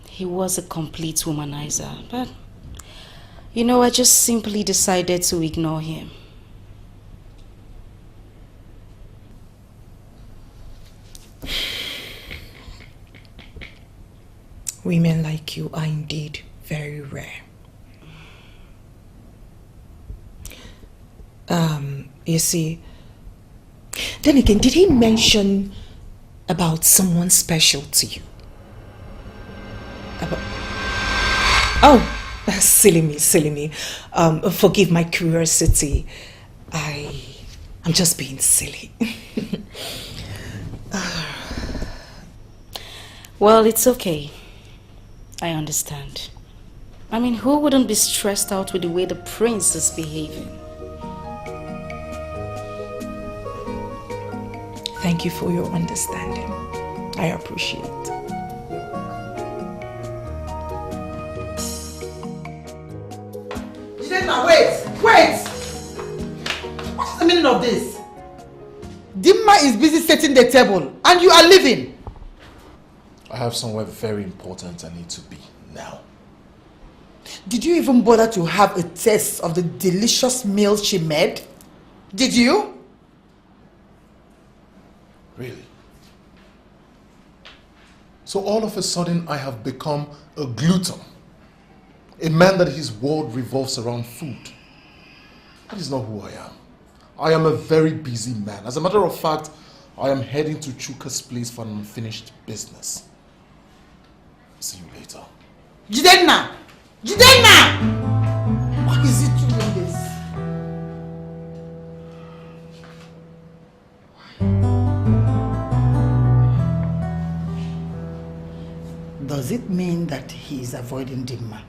He was a complete womanizer, but you know, I just simply decided to ignore him. Women like you are indeed very rare. You see, then again, did he mention about someone special to you? Oh, silly me. Forgive my curiosity. I'm just being silly. Well, it's okay. I understand. I mean, who wouldn't be stressed out with the way the prince is behaving? Thank you for your understanding. I appreciate it. Jidena, wait! What's the meaning of this? Dimma is busy setting the table and you are leaving. I have somewhere very important I need to be now. Did you even bother to have a taste of the delicious meal she made? Did you? Really? So all of a sudden I have become a glutton. A man that his world revolves around food. That is not who I am. I am a very busy man. As a matter of fact, I am heading to Chuka's place for an unfinished business. See you later. Jidena! What is it doing this? Does it mean that he is avoiding Dimma?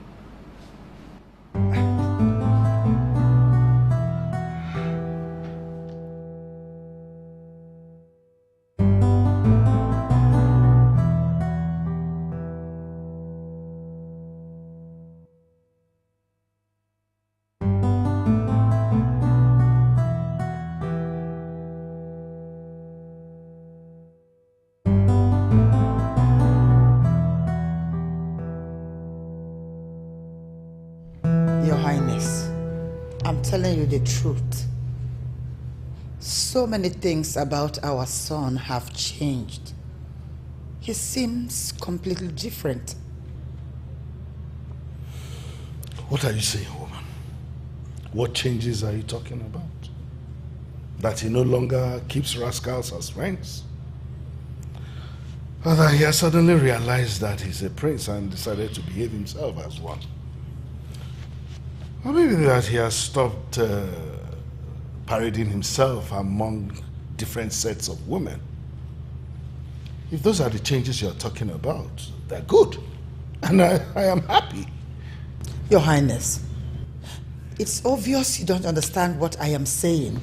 Telling you the truth. So many things about our son have changed. He seems completely different. What are you saying, woman? What changes are you talking about? That he no longer keeps rascals as friends? Or that he has suddenly realized that he's a prince and decided to behave himself as one? Or maybe that he has stopped parading himself among different sets of women. If those are the changes you're talking about, they're good. And I am happy. Your Highness, it's obvious you don't understand what I am saying.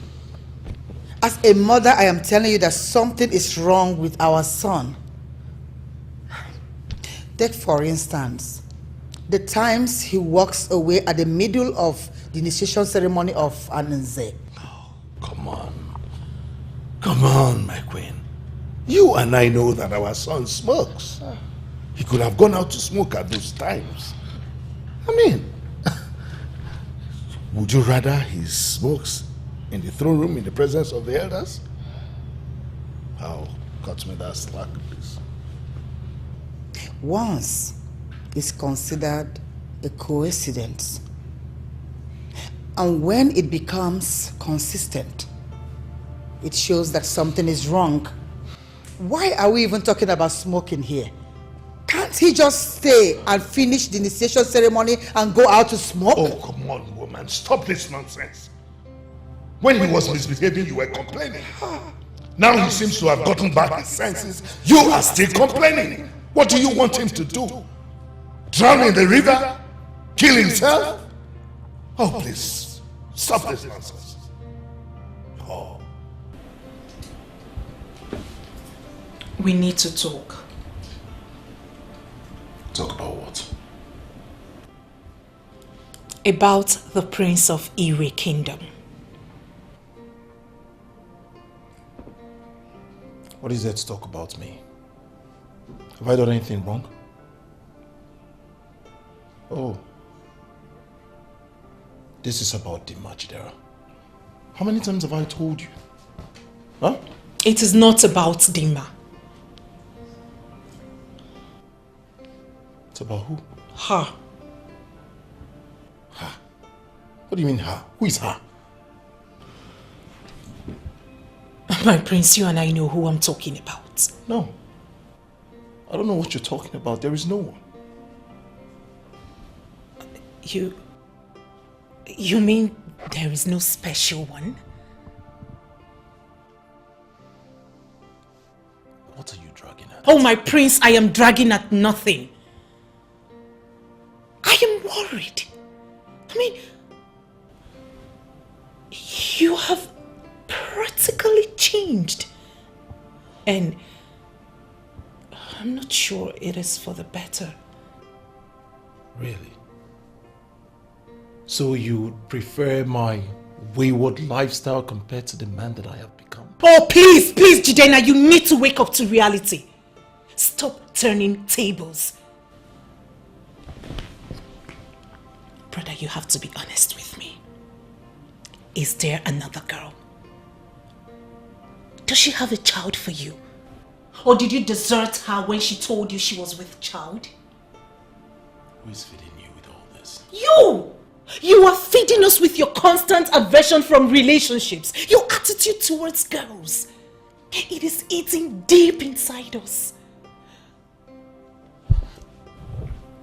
As a mother, I am telling you that something is wrong with our son. Take, for instance, the times he walks away at the middle of the initiation ceremony of Ananze. Oh, come on. Come on, my queen. You and I know that our son smokes. He could have gone out to smoke at those times. I mean, would you rather he smokes in the throne room in the presence of the elders? Oh, cut me that slack, please. Once is considered a coincidence. And when it becomes consistent, it shows that something is wrong. Why are we even talking about smoking here? Can't he just stay and finish the initiation ceremony and go out to smoke? Oh, come on, woman. Stop this nonsense. When he was misbehaving, you were complaining. Now he seems to have gotten back his senses. You are still complaining. What do you want him to do? Drown in the river? Kill himself? Oh, please. Stop this nonsense. Oh. We need to talk. Talk about what? About the Prince of Ire Kingdom. What is there to talk about me? Have I done anything wrong? Oh. This is about the Majidera. How many times have I told you? Huh? It is not about Dima. It's about who? Her. Her? What do you mean her? Who is her? My prince, you and I know who I'm talking about. No. I don't know what you're talking about. There is no one. You mean there is no special one? What are you dragging at? Oh, my prince, I am dragging at nothing. I am worried. I mean, you have practically changed. And I'm not sure it is for the better. Really? So you prefer my wayward lifestyle compared to the man that I have become? Oh, please, please, Jidena, you need to wake up to reality. Stop turning tables. Brother, you have to be honest with me. Is there another girl? Does she have a child for you? Or did you desert her when she told you she was with child? Who is feeding you with all this? You! You are feeding us with your constant aversion from relationships. Your attitude towards girls. It is eating deep inside us.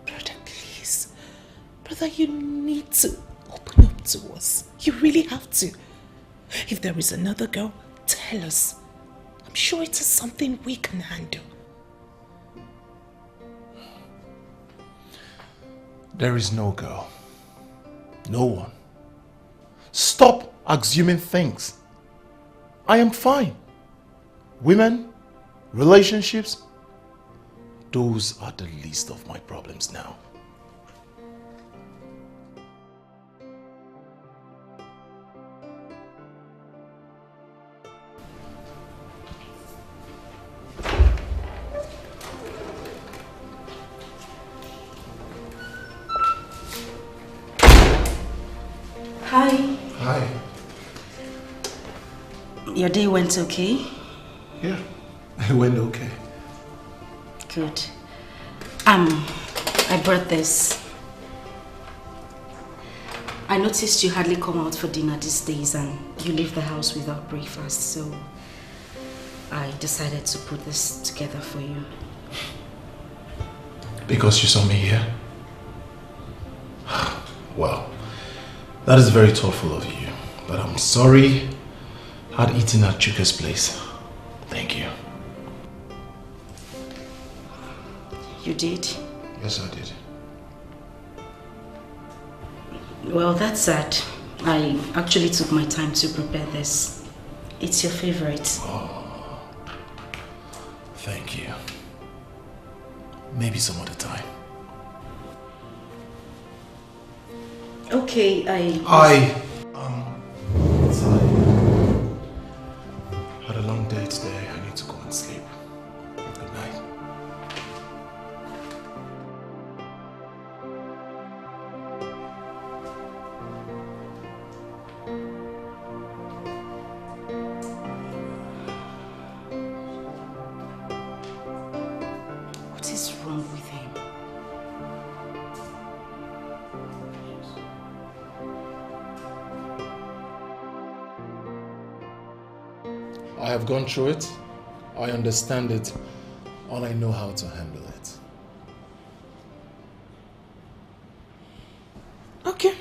Brother, please. Brother, you need to open up to us. You really have to. If there is another girl, tell us. I'm sure it is something we can handle. There is no girl. No one. Stop assuming things. I am fine. Women, relationships, those are the least of my problems now. Hi. Hi. Your day went okay? Yeah, it went okay. Good. I brought this. I noticed you hardly come out for dinner these days and you leave the house without breakfast, so I decided to put this together for you. Because you saw me here? Well, that is very thoughtful of you, but I'm sorry I had eaten at Chuka's place. Thank you. You did? Yes, I did. Well, that's sad. I actually took my time to prepare this. It's your favorite. Oh, thank you. Maybe some other time. Okay, had a long day today. I need to go and sleep. Good night. What is wrong with him? I have gone through it. I understand it, and I know how to handle it. Okay.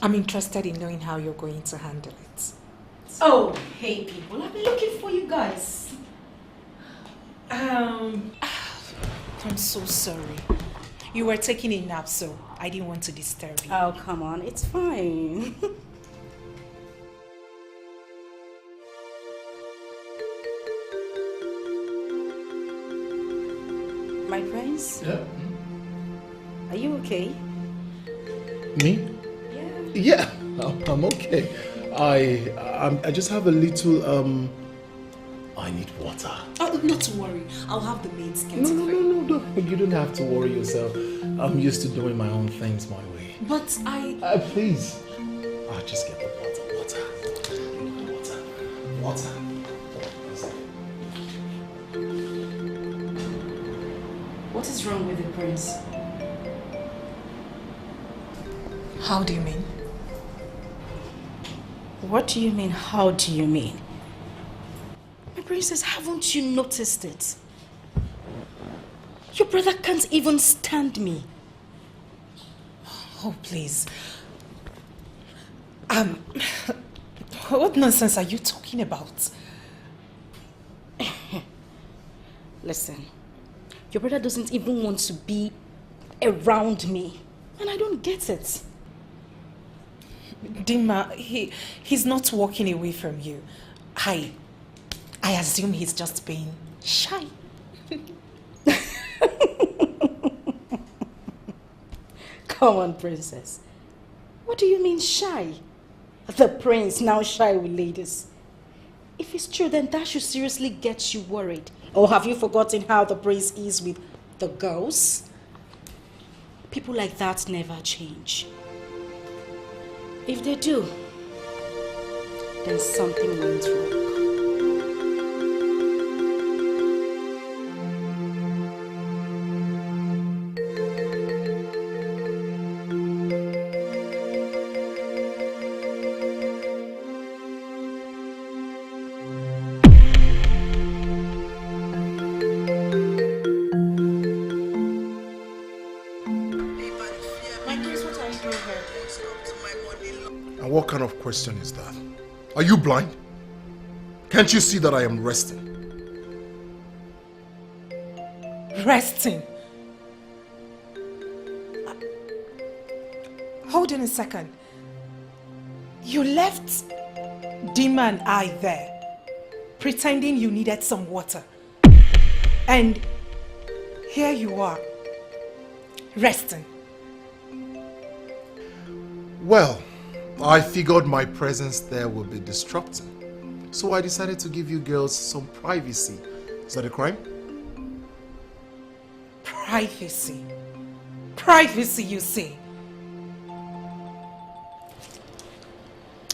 I'm interested in knowing how you're going to handle it. Oh, hey people, I've been looking for you guys. I'm so sorry. You were taking a nap, so I didn't want to disturb you. Oh, come on, it's fine. My friends? Yeah? Are you okay? Me? Yeah, I'm okay. I just have a little, I need water. Oh, not to worry. I'll have the maids get it. No. You don't have to worry yourself. I'm used to doing my own things my way. But Please. I'll just get the water. What is wrong with the prince? How do you mean? What do you mean, how do you mean? My princess, haven't you noticed it? Your brother can't even stand me. Oh, please. What nonsense are you talking about? Listen, your brother doesn't even want to be around me. And I don't get it. Dima, he's not walking away from you. I assume he's just being shy. Come on, princess. What do you mean shy? The prince now shy with ladies. If it's true, then that should seriously get you worried. Or have you forgotten how the prince is with the girls? People like that never change. If they do, then something went wrong. What kind of question is that? Are you blind? Can't you see that I am resting? Resting? Hold on a second. You left Dima and I there, pretending you needed some water. And here you are, resting. Well, I figured my presence there would be disruptive. So I decided to give you girls some privacy. Is that a crime? Privacy? Privacy, you say?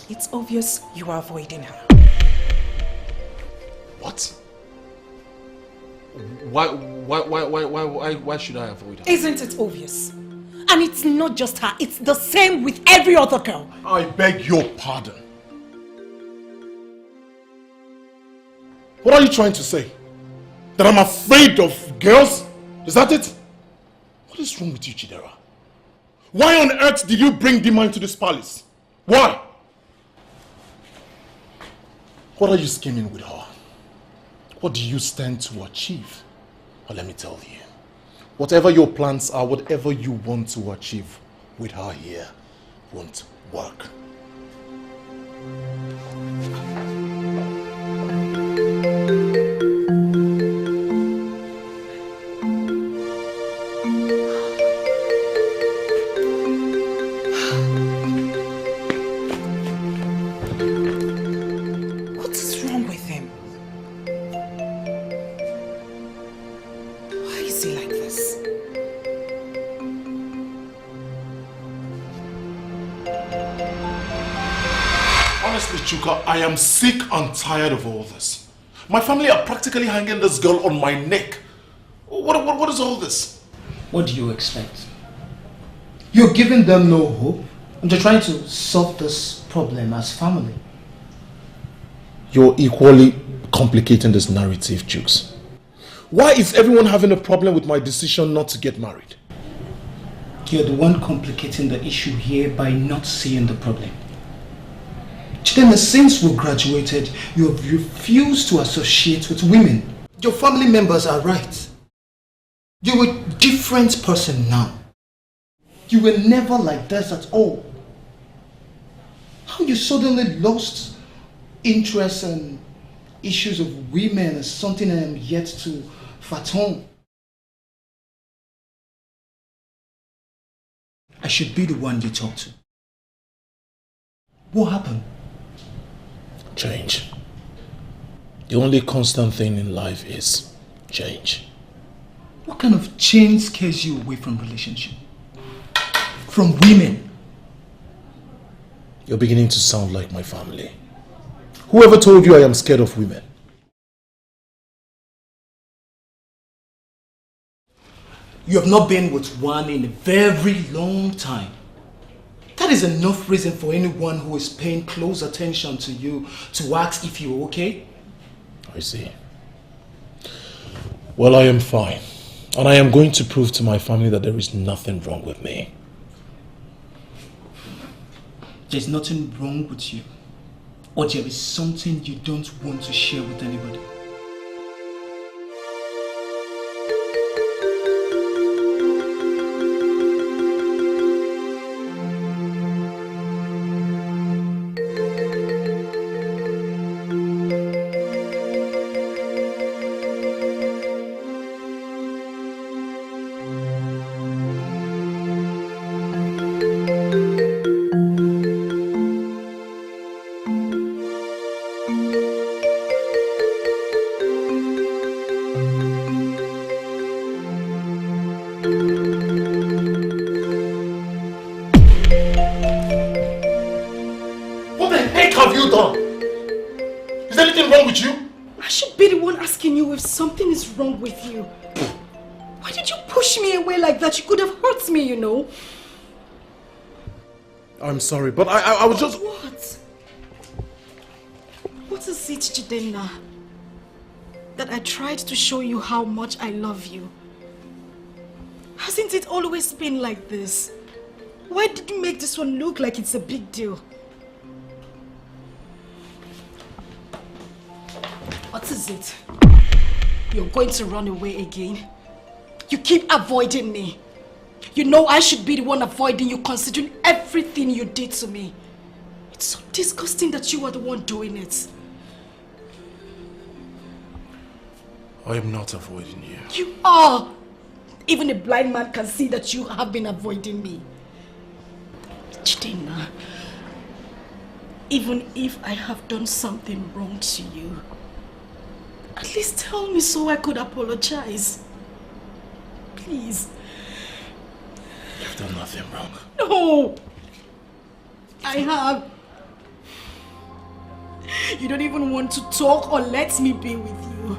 It's obvious you are avoiding her. What? Why should I avoid her? Isn't it obvious? And it's not just her, it's the same with every other girl. I beg your pardon. What are you trying to say? That I'm afraid of girls? Is that it? What is wrong with you, Chidera? Why on earth did you bring Dima into this palace? Why? What are you scheming with her? What do you stand to achieve? Well, let me tell you. Whatever your plans are, whatever you want to achieve with her here won't work. What is wrong with him? Why is he like this? Honestly, Chuka, I am sick and tired of all this. My family are practically hanging this girl on my neck. What is all this? What do you expect? You're giving them no hope and you're trying to solve this problem as family. You're equally complicating this narrative, Jukes. Why is everyone having a problem with my decision not to get married? You're the one complicating the issue here by not seeing the problem. Chidema, since we graduated, you have refused to associate with women. Your family members are right. You're a different person now. You were never like this at all. How you suddenly lost interest in issues of women is something I am yet to fathom. I should be the one you talk to. What happened? Change. The only constant thing in life is change. What kind of change scares you away from relationship? From women? You're beginning to sound like my family. Whoever told you I am scared of women? You have not been with one in a very long time. That is enough reason for anyone who is paying close attention to you to ask if you're okay. I see. Well, I am fine. And I am going to prove to my family that there is nothing wrong with me. There's nothing wrong with you. Or there is something you don't want to share with anybody. Something is wrong with you. Why did you push me away like that? You could have hurt me, you know. I'm sorry, but I was just... What? What is it, Chidena? That I tried to show you how much I love you. Hasn't it always been like this? Why did you make this one look like it's a big deal? What is it? You're going to run away again? You keep avoiding me. You know I should be the one avoiding you considering everything you did to me. It's so disgusting that you are the one doing it. I am not avoiding you. You are! Even a blind man can see that you have been avoiding me. Chidena, even if I have done something wrong to you, at least tell me so I could apologize. Please. You've done nothing wrong. No! I have. You don't even want to talk or let me be with you.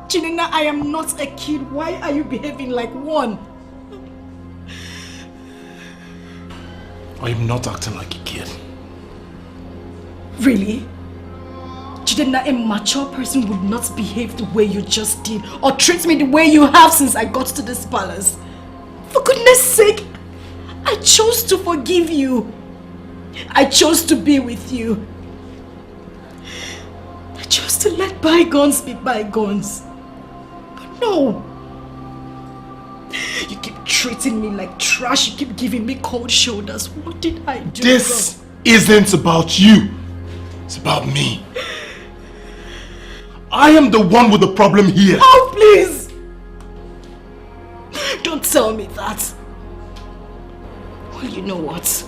Chinenye, I am not a kid. Why are you behaving like one? I am not acting like a kid. Really? Chinenye, a mature person would not behave the way you just did or treat me the way you have since I got to this palace. For goodness sake, I chose to forgive you. I chose to be with you. I chose to let bygones be bygones. But no. You keep treating me like trash. You keep giving me cold shoulders. What did I do? This isn't about you. It's about me. I am the one with the problem here. Oh, please! Don't tell me that. Well, you know what?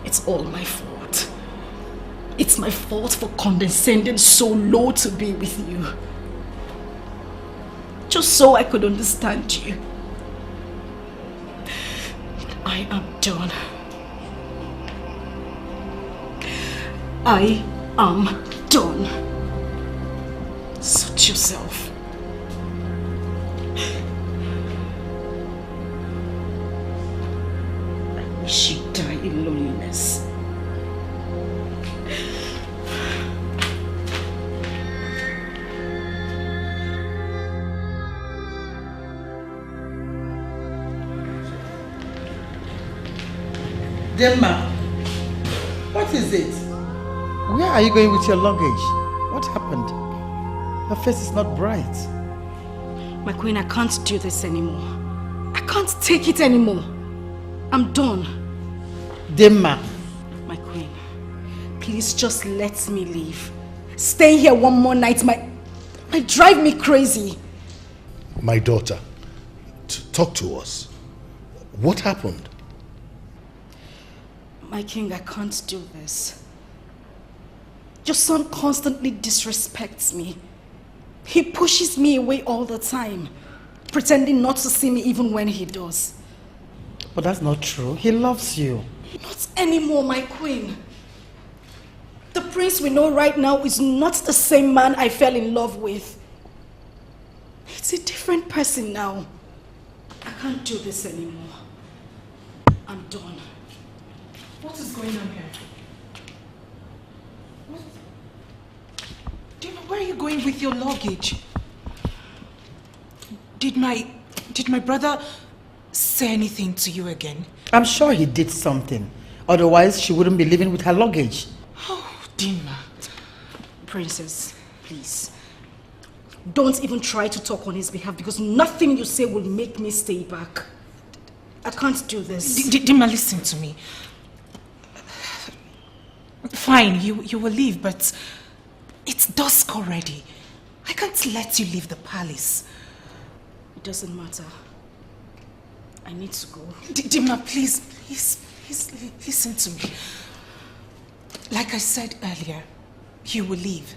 It's all my fault. It's my fault for condescending so low to be with you. Just so I could understand you. I am done. I am done. Suit yourself. I wish you'd die in loneliness. Demma, what is it? Where are you going with your luggage? What happened? Your face is not bright. My queen, I can't do this anymore. I can't take it anymore. I'm done. Demma. My queen, please just let me leave. Staying here one more night might drive me crazy. My daughter, talk to us. What happened? My king, I can't do this. Your son constantly disrespects me. He pushes me away all the time, pretending not to see me even when he does. But that's not true. He loves you. Not anymore, my queen. The prince we know right now is not the same man I fell in love with. It's a different person now. I can't do this anymore. I'm done. What is going on here? Where are you going with your luggage? Did my brother say anything to you again? I'm sure he did something. Otherwise, she wouldn't be living with her luggage. Oh, Dimma. Princess, please. Don't even try to talk on his behalf because nothing you say will make me stay back. I can't do this. Dimma, listen to me. Fine, you will leave, but it's dusk already. I can't let you leave the palace. It doesn't matter. I need to go. Dimma, please listen to me. Like I said earlier, you will leave.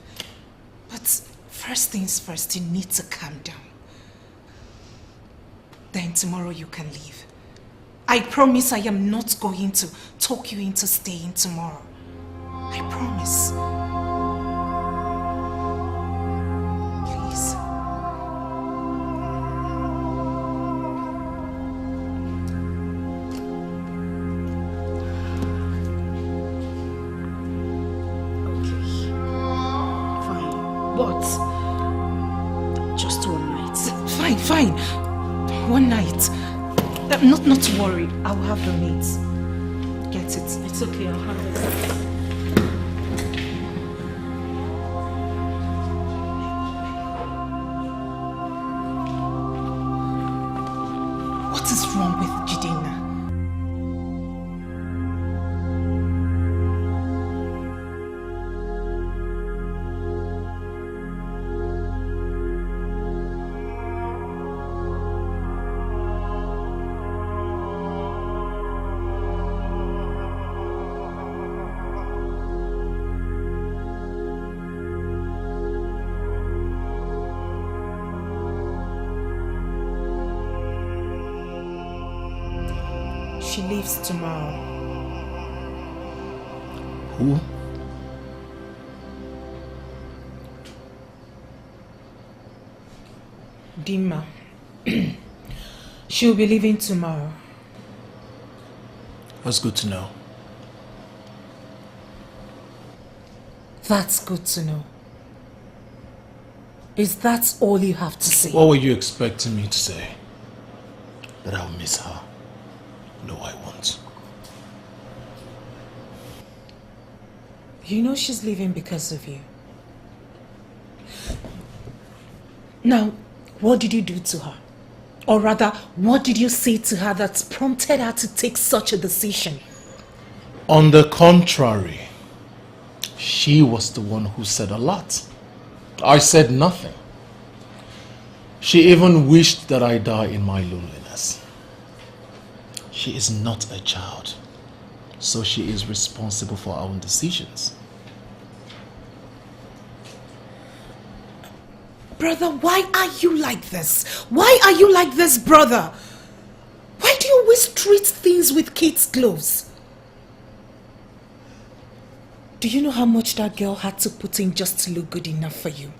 But first things first, you need to calm down. Then tomorrow you can leave. I promise I am not going to talk you into staying tomorrow. I promise. Please. Okay. Fine. But just one night. Fine. One night. Not worried. I will have the meat. Get it. It's okay, I'll have it. What is wrong with Jidena? She leaves tomorrow. Who? Dimma. She'll be leaving tomorrow. That's good to know. That's good to know. Is that all you have to say? What were you expecting me to say? That I'll miss her? No, I won't. You know she's leaving because of you. Now, what did you do to her? Or rather, what did you say to her that prompted her to take such a decision? On the contrary, she was the one who said a lot. I said nothing. She even wished that I die in my loneliness. She is not a child, so she is responsible for her own decisions. Brother, why are you like this? Why are you like this, brother? Why do you always treat things with kid's gloves? Do you know how much that girl had to put in just to look good enough for you?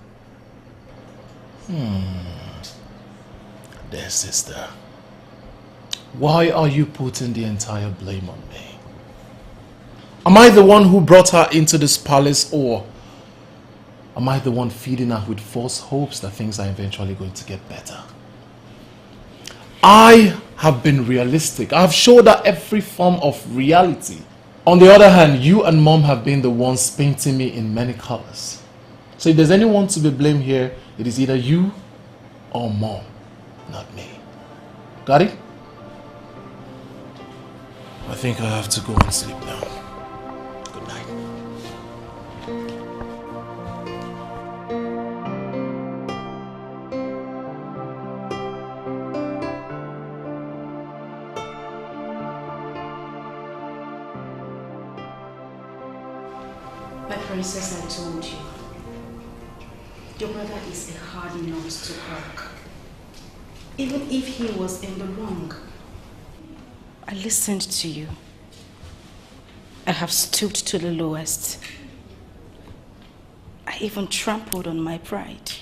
Dear sister, why are you putting the entire blame on me? Am I the one who brought her into this palace, or am I the one feeding her with false hopes that things are eventually going to get better? I have been realistic. I've showed her every form of reality. On the other hand, you and Mom have been the ones painting me in many colors. So if there's anyone to be blamed here, it is either you or Mom, not me. Got it? I think I have to go and sleep now. Good night. My princess, I told you. Your brother is a hard nut to crack. Even if he was in the wrong. I listened to you. I have stooped to the lowest. I even trampled on my pride.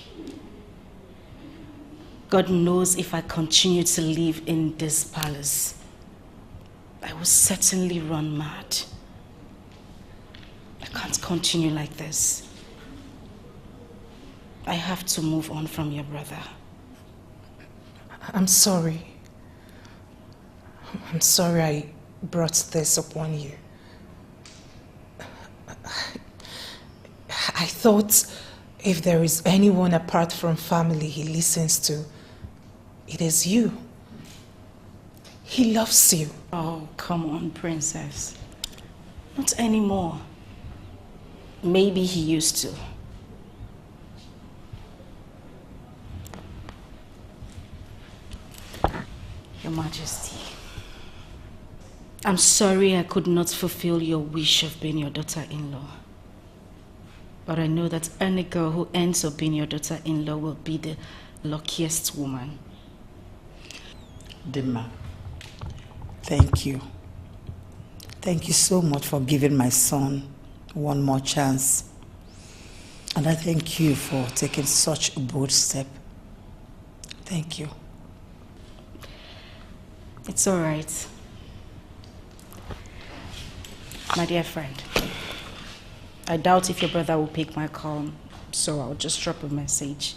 God knows if I continue to live in this palace, I will certainly run mad. I can't continue like this. I have to move on from your brother. I'm sorry. I'm sorry I brought this upon you. I thought if there is anyone apart from family he listens to, it is you. He loves you. Oh, come on, princess. Not anymore. Maybe he used to. Your Majesty, I'm sorry I could not fulfill your wish of being your daughter-in-law. But I know that any girl who ends up being your daughter-in-law will be the luckiest woman. Dimma, thank you. Thank you so much for giving my son one more chance. And I thank you for taking such a bold step. Thank you. It's all right. My dear friend, I doubt if your brother will pick my call, so I'll just drop a message.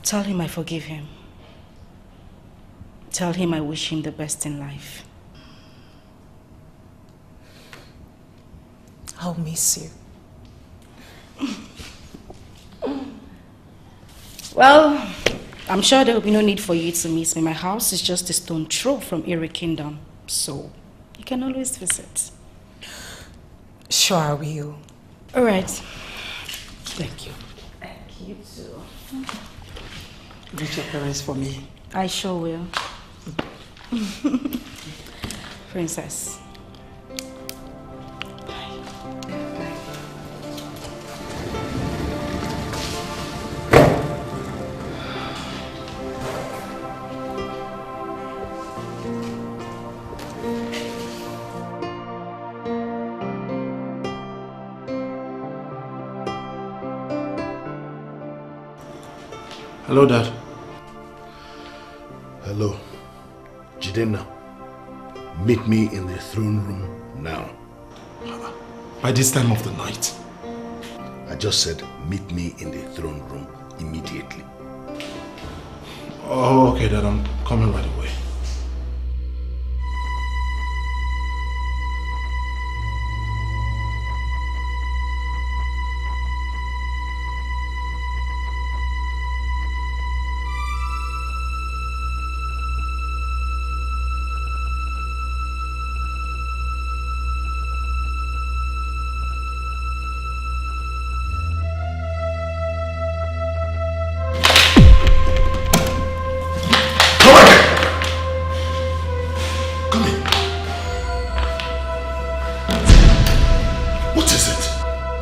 Tell him I forgive him. Tell him I wish him the best in life. I'll miss you. Well, I'm sure there will be no need for you to miss me. My house is just a stone throw from Erie Kingdom, so you can always visit. Sure, I will. All right. Thank you. Thank you too. Greet your parents for me. I sure will. Princess. Hello, Dad. Hello. Jidenna, meet me in the throne room now. By this time of the night? I just said meet me in the throne room immediately. Oh, okay, Dad. I'm coming right away.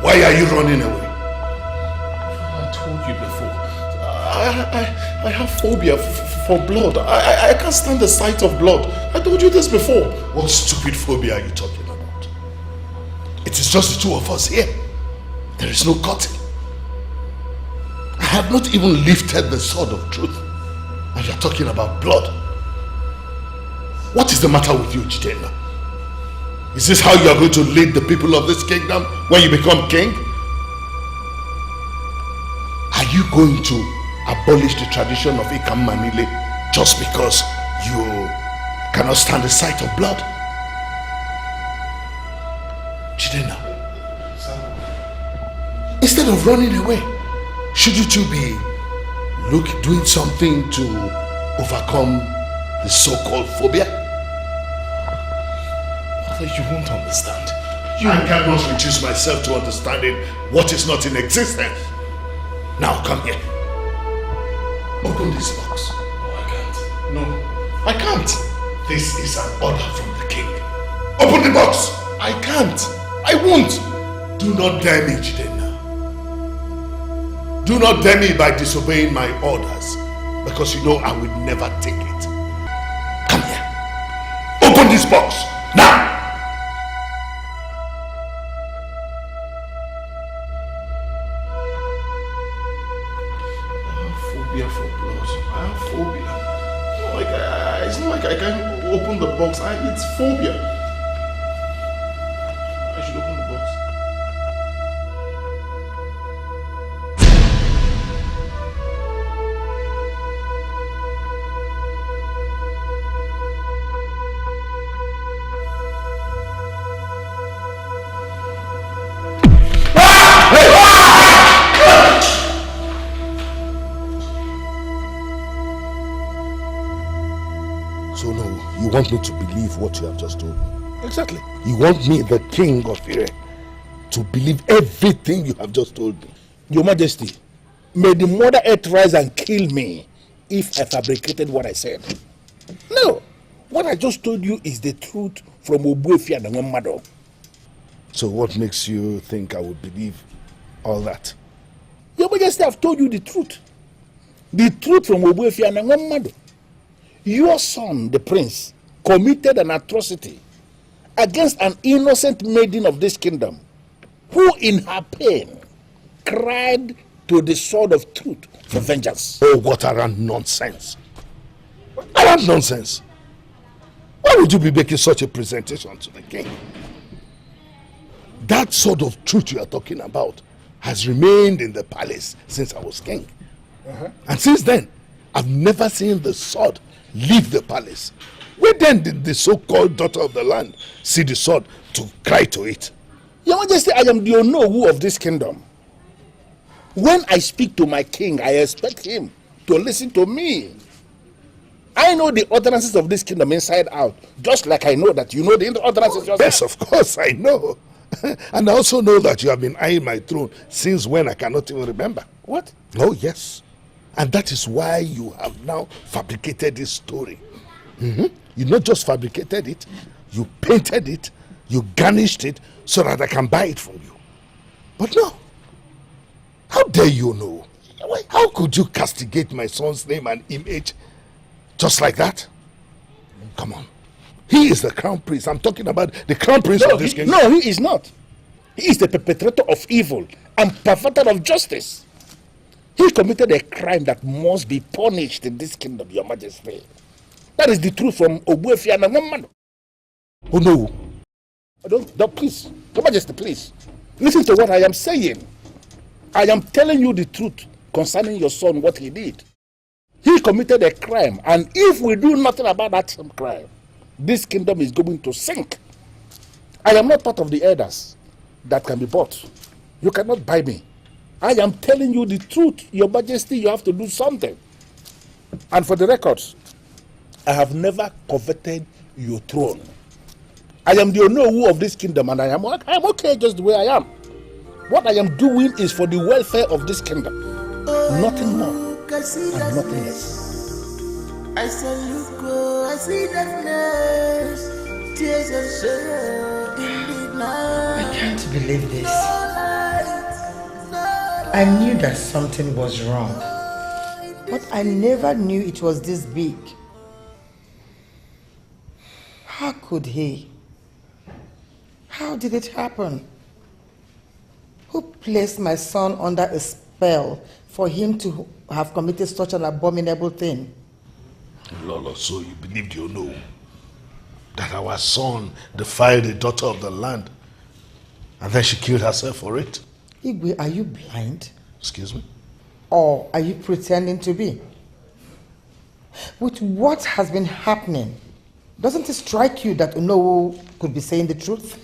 Why are you running away? I told you before. I have phobia for blood. I can't stand the sight of blood. I told you this before. What stupid phobia are you talking about? It is just the two of us here. There is no cutting. I have not even lifted the sword of truth. And you're talking about blood. What is the matter with you, Jidenna? Is this how you are going to lead the people of this kingdom when you become king? Are you going to abolish the tradition of Ikam Manile just because you cannot stand the sight of blood? Chidena, instead of running away, shouldn't you be doing something to overcome the so-called phobia? Mother, you won't understand. I cannot reduce myself to understanding what is not in existence. Now come here. Open this box. No, I can't. No, I can't. This is an order from the king. Open the box. I can't. I won't. Do not dare me, Chidena. Do not dare me by disobeying my orders, because you know I would never take it. Come here. Open this box. Now. Phobia for blood. I have phobia. It's not like I can open the box. It's phobia. I should open the box. So no, you want me to believe what you have just told me? Exactly. You want me, the king of Ire, to believe everything you have just told me? Your Majesty, may the Mother Earth rise and kill me if I fabricated what I said. No, what I just told you is the truth from Obuefi and Nwemado. So what makes you think I would believe all that? Your Majesty, I've told you the truth. The truth from Obuefi and Nwemado. Your son, the prince, committed an atrocity against an innocent maiden of this kingdom, who in her pain cried to the sword of truth for vengeance. Oh, what arrant nonsense. Arrant nonsense. Why would you be making such a presentation to the king? That sword of truth you are talking about has remained in the palace since I was king. And since then, I've never seen the sword leave the palace. Where then did the so-called daughter of the land see the sword to cry to it? Your Majesty, I am the Onowu of this kingdom. When I speak to my king, I expect him to listen to me. I know the ordinances of this kingdom inside out, just like I know that you know the ordinances yourself. Yes, of course, I know. And I also know that you have been eyeing my throne since when I cannot even remember. What? Oh, yes. And that is why you have now fabricated this story. You not just fabricated it, you painted it, you garnished it so that I can buy it from you. But no. How dare you know? How could you castigate my son's name and image just like that? Come on. He is the crown prince. I'm talking about the crown prince of this kingdom. No, he is not. He is the perpetrator of evil and perverter of justice. He committed a crime that must be punished in this kingdom, Your Majesty. That is the truth from Obuefi and Nwemado. Oh no. Don't, please. Your Majesty, please. Listen to what I am saying. I am telling you the truth concerning your son, what he did. He committed a crime, and if we do nothing about that crime, this kingdom is going to sink. I am not part of the elders that can be bought. You cannot buy me. I am telling you the truth. Your Majesty, you have to do something. And for the records, I have never coveted your throne. I am the Onowu of this kingdom, and I am okay just the way I am. What I am doing is for the welfare of this kingdom. Nothing more and nothing less. I salute, I see darkness, tears and sorrow in the night. I can't believe this. I knew that something was wrong, but I never knew it was this big. How could he? How did it happen? Who placed my son under a spell for him to have committed such an abominable thing? Lolo, so you believed you know that our son defiled the daughter of the land and then she killed herself for it? Igwe, are you blind? Excuse me? Or are you pretending to be? With what has been happening, doesn't it strike you that Onowu could be saying the truth?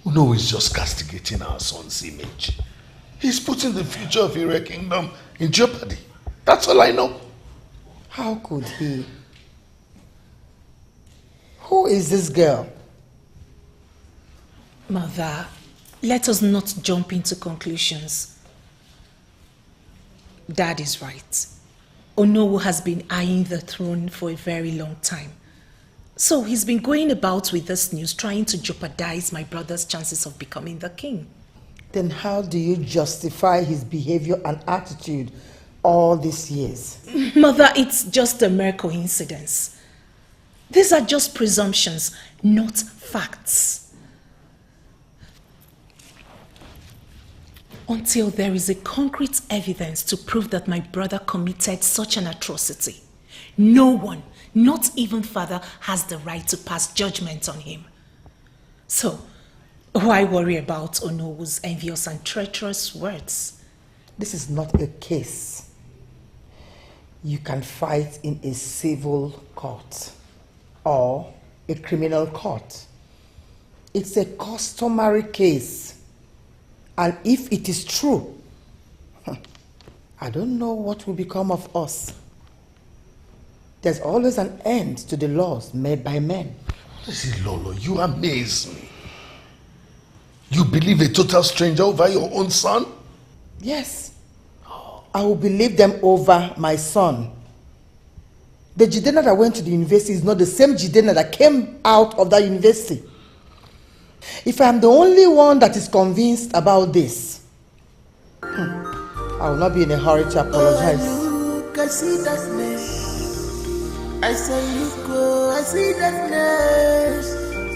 Onowu is just castigating our son's image. He's putting the future of Ire Kingdom in jeopardy. That's all I know. How could he? Who is this girl? Mother, let us not jump into conclusions. Dad is right. Onowu has been eyeing the throne for a very long time. So he's been going about with this news, trying to jeopardize my brother's chances of becoming the king. Then how do you justify his behavior and attitude all these years? Mother, it's just a mere coincidence. These are just presumptions, not facts. Until there is a concrete evidence to prove that my brother committed such an atrocity, no one, not even father, has the right to pass judgment on him. So, why worry about Onowu's envious and treacherous words? This is not a case you can fight in a civil court or a criminal court. It's a customary case. And if it is true, I don't know what will become of us. There's always an end to the laws made by men. What is it, Lolo? You amaze me. You believe a total stranger over your own son? Yes. I will believe them over my son. The Jidena that went to the university is not the same Jidena that came out of that university. If I am the only one that is convinced about this, I will not be in a hurry to apologize. Look, I see darkness. I say, look, oh, I see darkness.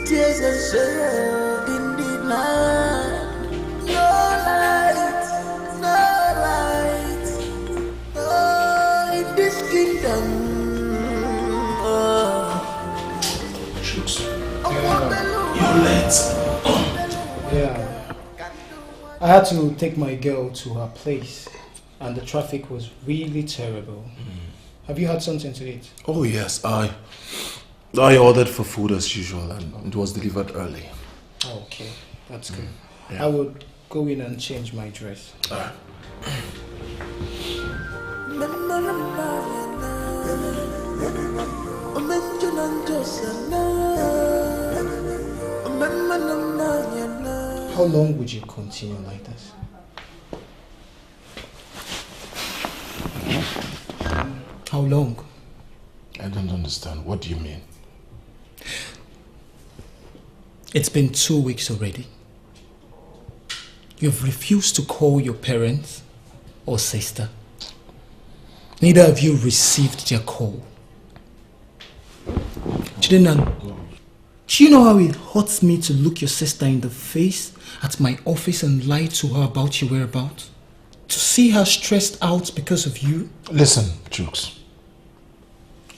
Tears and sorrow in the night. No light, no light. Oh, in this kingdom. You're late. Yeah. I had to take my girl to her place, and the traffic was really terrible. Have you had something to eat? Oh yes, I ordered for food as usual, and it was delivered early. Okay, that's good. Yeah. I would go in and change my dress. How long would you continue like this? How long? I don't understand. What do you mean? It's been 2 weeks already. You've refused to call your parents or sister. Neither of you received their call. Chinenye, do you know how it hurts me to look your sister in the face at my office and lie to her about your whereabouts? To see her stressed out because of you? Listen, Jukes.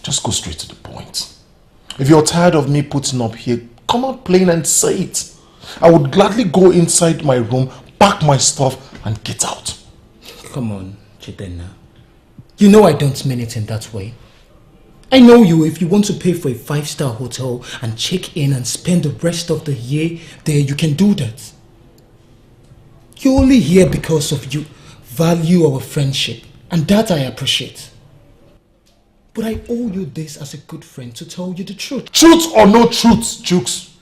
Just go straight to the point. If you're tired of me putting up here, come out plain and say it. I would gladly go inside my room, pack my stuff, and get out. Come on, Chinenye. You know I don't mean it in that way. I know you. If you want to pay for a 5-star hotel and check in and spend the rest of the year there, you can do that. You're only here because of you value our friendship, and that I appreciate. But I owe you this as a good friend to tell you the truth. Truth or no truth, Jukes,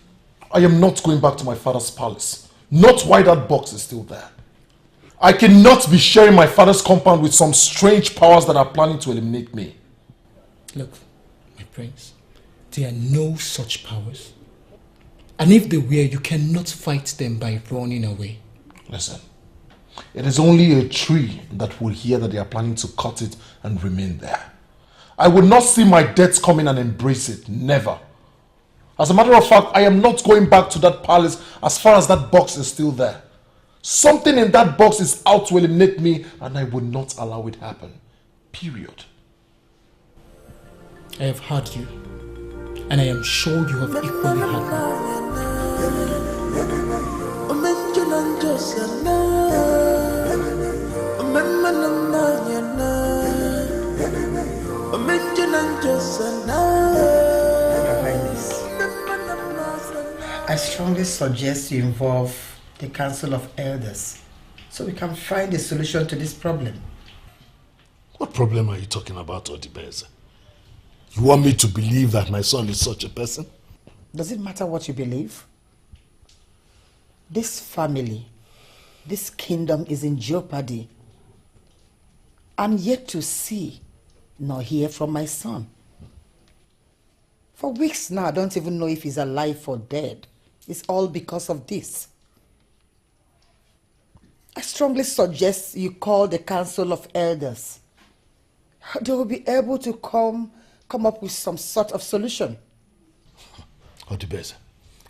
I am not going back to my father's palace. Not while that box is still there. I cannot be sharing my father's compound with some strange powers that are planning to eliminate me. Look, my prince, there are no such powers. And if they were, you cannot fight them by running away. Listen, it is only a tree that will hear that they are planning to cut it and remain there. I will not see my death come in and embrace it. Never. As a matter of fact, I am not going back to that palace as far as that box is still there. Something in that box is out to eliminate me, and I will not allow it happen. Period. I have heard you, and I am sure you have equally heard me. I strongly suggest you involve the Council of Elders so we can find a solution to this problem. What problem are you talking about, Odibeze? You want me to believe that my son is such a person? Does it matter what you believe? This family, this kingdom is in jeopardy. I'm yet to see nor hear from my son. For weeks now, I don't even know if he's alive or dead. It's all because of this. I strongly suggest you call the Council of Elders. They will be able to come up with some sort of solution. Odibeze,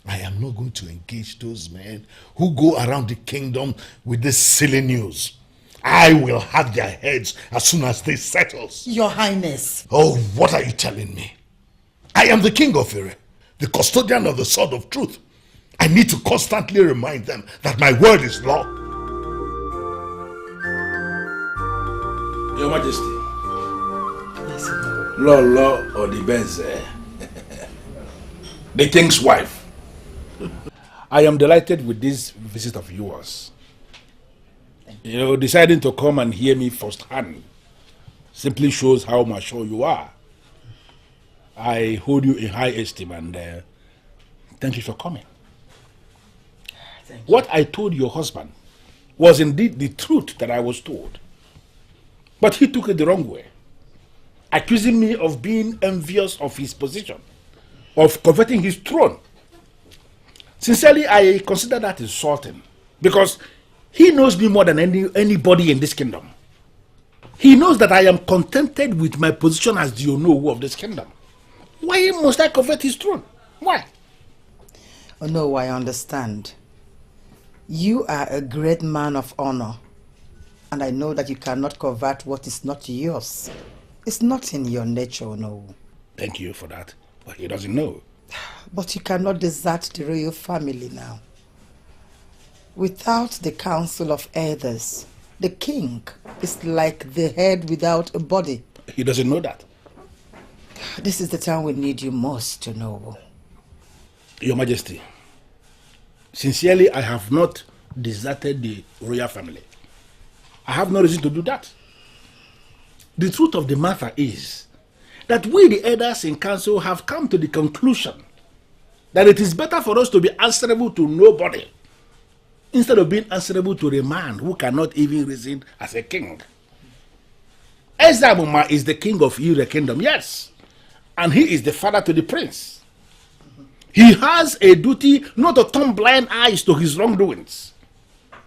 I am not going to engage those men who go around the kingdom with this silly news. I will have their heads as soon as this settles. Your Highness. Oh, what are you telling me? I am the king of Ire, the custodian of the sword of truth. I need to constantly remind them that my word is law. Your Majesty. Yes, Lolo Odibeze, the king's wife. I am delighted with this visit of yours. You know, deciding to come and hear me firsthand simply shows how mature you are. I hold you in high esteem and thank you for coming. What I told your husband was indeed the truth that I was told. But he took it the wrong way, accusing me of being envious of his position, of coveting his throne. Sincerely, I consider that insulting, because he knows me more than anybody in this kingdom. He knows that I am contented with my position as the Onowu of this kingdom. Why must I covet his throne? Why? Oh no, I understand. You are a great man of honor, and I know that you cannot covet what is not yours. It's not in your nature, no. Thank you for that, but he doesn't know. But you cannot desert the royal family now. Without the Council of Elders, the king is like the head without a body. He doesn't know that. This is the time we need you most to know. Your Majesty, sincerely, I have not deserted the royal family. I have no reason to do that. The truth of the matter is that we, the elders in council, have come to the conclusion that it is better for us to be answerable to nobody instead of being answerable to a man who cannot even reason as a king. Ezamuma is the king of Ire kingdom, yes, and he is the father to the prince. He has a duty not to turn blind eyes to his wrongdoings.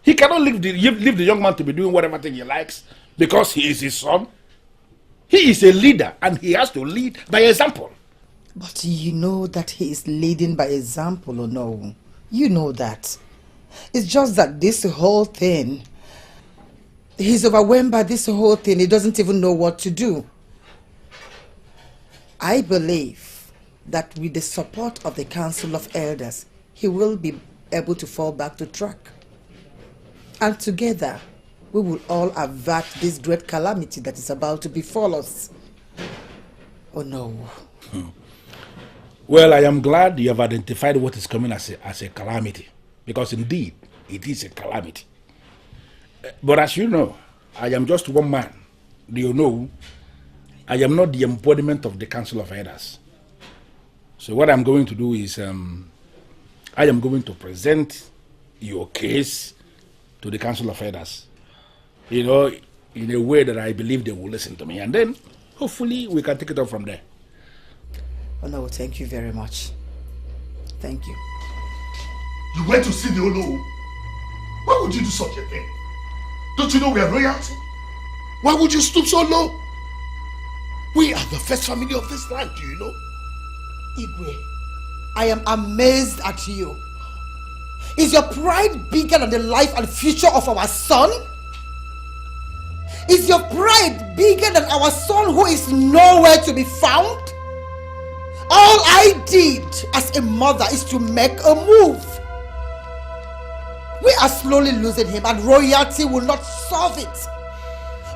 He cannot leave the young man to be doing whatever thing he likes because he is his son. He is a leader and he has to lead by example. But you know that he is leading by example, or no? You know that. It's just that this whole thing, he's overwhelmed by this whole thing. He doesn't even know what to do. I believe that with the support of the Council of Elders, he will be able to fall back to track. And together, we will all avert this great calamity that is about to befall us. Oh no. Well, I am glad you have identified what is coming as a calamity, because indeed, it is a calamity. But as you know, I am just one man. Do you know? I am not the embodiment of the Council of Elders. So what I'm going to do is, I am going to present your case to the Council of Elders. You know, in a way that I believe they will listen to me. And then, hopefully, we can take it up from there. Oh no, thank you very much. Thank you. You went to see the Onowu? Why would you do such a thing? Don't you know we are royalty? Why would you stoop so low? We are the first family of this land, do you know? Igwe, I am amazed at you. Is your pride bigger than the life and future of our son? Is your pride bigger than our son who is nowhere to be found? All I did as a mother is to make a move. We are slowly losing him and royalty will not solve it.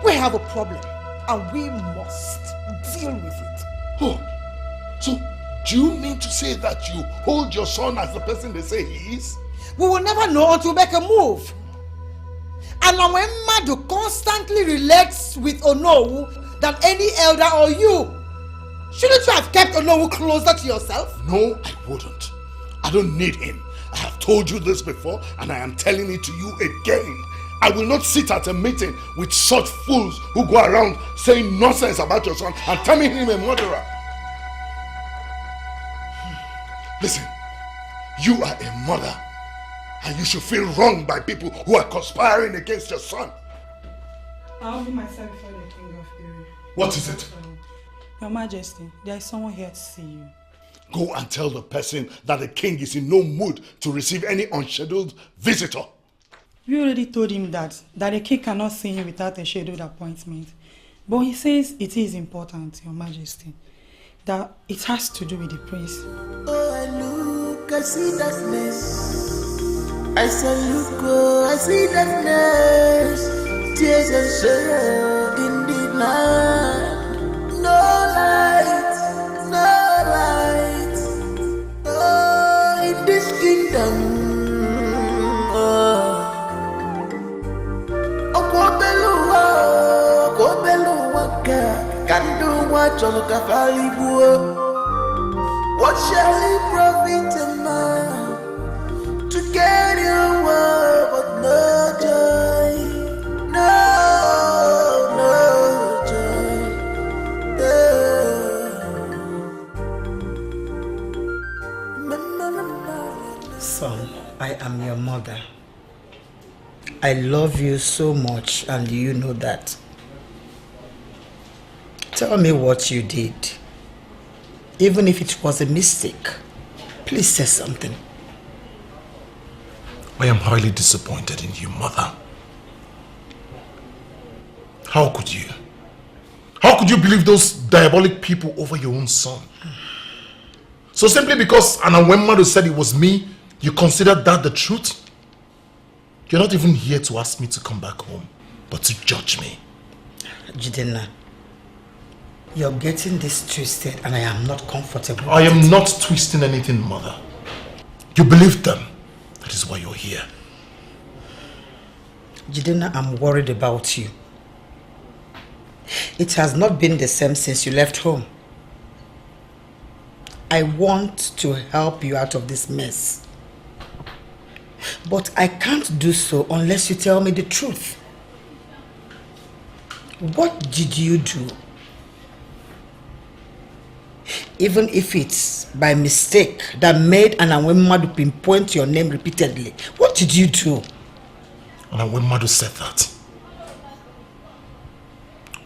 We have a problem. and we must deal with it. Oh, so do you mean to say that you hold your son as the person they say he is? We will never know until we make a move. And when Madu constantly relates with Onowu than any elder or you, shouldn't you have kept Onowu closer to yourself? No, I wouldn't. I don't need him. I have told you this before, and I am telling it to you again. I will not sit at a meeting with such fools who go around saying nonsense about your son and terming him a murderer. Listen, you are a mother, and you should feel wronged by people who are conspiring against your son. I'll be myself before the king of Iri. What is it? Your Majesty, there is someone here to see you. Go and tell the person that the king is in no mood to receive any unscheduled visitor. We already told him that the king cannot see him without a scheduled appointment. But he says it is important, Your Majesty, that it has to do with the prince. Oh, I look, I see darkness. I say, look, oh, I see darkness. Tears and sorrow in the night. No light, no light. Oh, in this kingdom. What shall it profit a man to get your word but no joy? No joy. Son, I am your mother. I love you so much, and you know that. Tell me what you did. Even if it was a mistake, please say something. I am highly disappointed in you, mother. How could you? How could you believe those diabolic people over your own son? So simply because Anawemadu said it was me, you consider that the truth? You're not even here to ask me to come back home, but to judge me. Jidenna, you're getting this twisted and I am not comfortable. I am not twisting anything, mother. You believe them. That is why you're here. Jidenna, I'm worried about you. It has not been the same since you left home. I want to help you out of this mess. But I can't do so unless you tell me the truth. What did you do? Even if it's by mistake that made Anawemadu pinpoint your name repeatedly, what did you do? Anawemadu said that.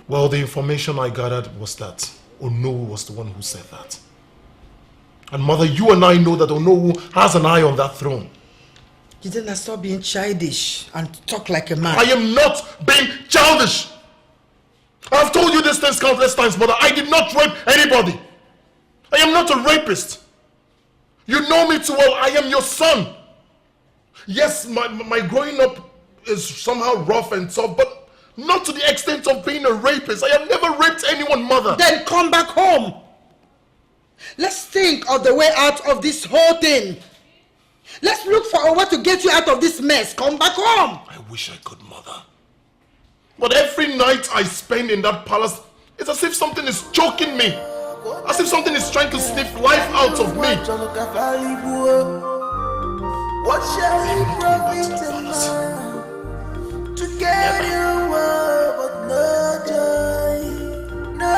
Well, the information I gathered was that Onowu was the one who said that. And mother, you and I know that Onowu has an eye on that throne. You didn't stop being childish and talk like a man. I am not being childish. I've told you these things countless times, mother. I did not rape anybody. I am not a rapist. You know me too well. I am your son. Yes, my growing up is somehow rough and tough, but not to the extent of being a rapist. I have never raped anyone, mother. Then come back home. Let's think of the way out of this whole thing. Let's look for a way to get you out of this mess. Come back home. I wish I could, mother. But every night I spend in that palace, it's as if something is choking me. As if something is trying to sniff life out of me. What shall we profit to get your word but no joy? No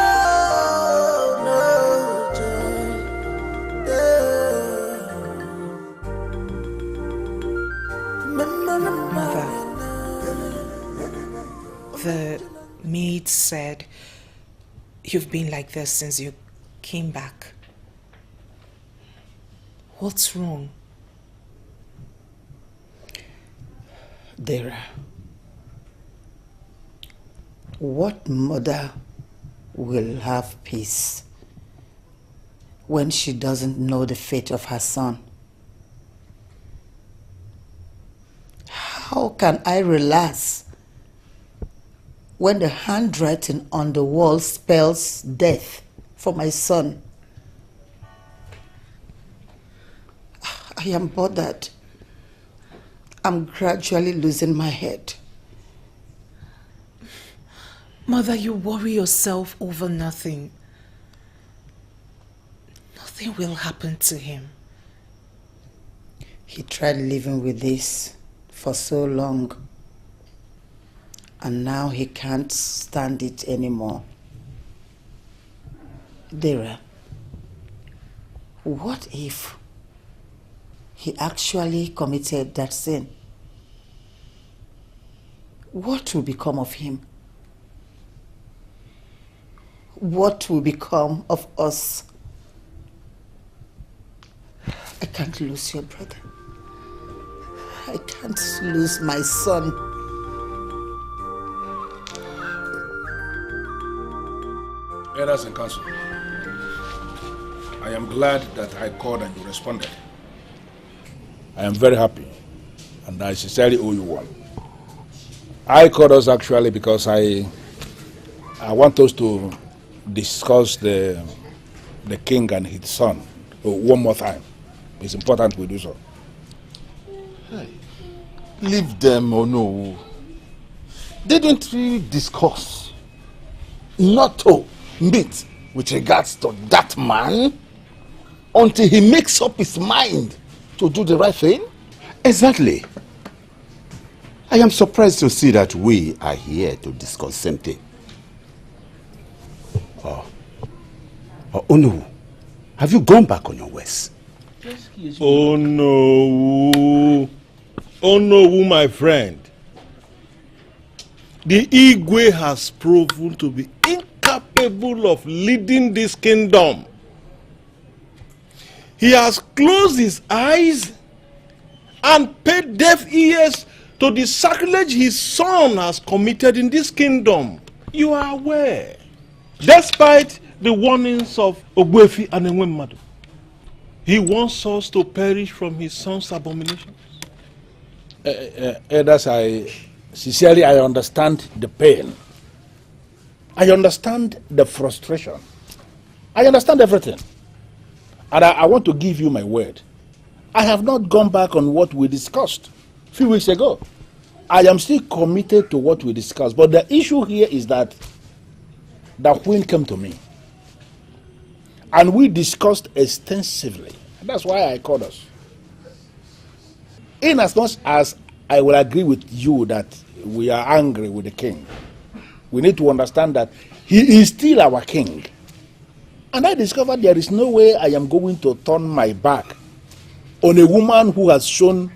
joy. Mother, the maid said you've been like this since you came back. What's wrong? Dara, what mother will have peace when she doesn't know the fate of her son? How can I relax when the handwriting on the wall spells death for my son. I am bothered. I'm gradually losing my head. Mother, you worry yourself over nothing. Nothing will happen to him. He tried living with this for so long, and now he can't stand it anymore. Dara, what if he actually committed that sin? What will become of him? What will become of us? I can't lose your brother. I can't lose my son. Elders and council, I am glad that I called and you responded. I am very happy, and I sincerely owe you one. I called us actually because I want us to discuss the king and his son one more time. It's important we do so. Hey, leave them or no. Didn't we discuss not to meet with regards to that man until he makes up his mind to do the right thing? Exactly. I am surprised to see that we are here to discuss same thing. Oh no, have you gone back on your ways? Oh no, my friend. The Igwe has proven to be incapable of leading this kingdom. He has closed his eyes and paid deaf ears to the sacrilege his son has committed in this kingdom. You are aware. Despite the warnings of Ogbuefi and Enwemadu, he wants us to perish from his son's abominations. Elders, sincerely, I understand the pain. I understand the frustration. I understand everything. And I want to give you my word. I have not gone back on what we discussed a few weeks ago. I am still committed to what we discussed. But the issue here is that the Queen came to me. And we discussed extensively. That's why I called us. In as much as I will agree with you that we are angry with the king, we need to understand that he is still our king. And I discovered there is no way I am going to turn my back on a woman who has shown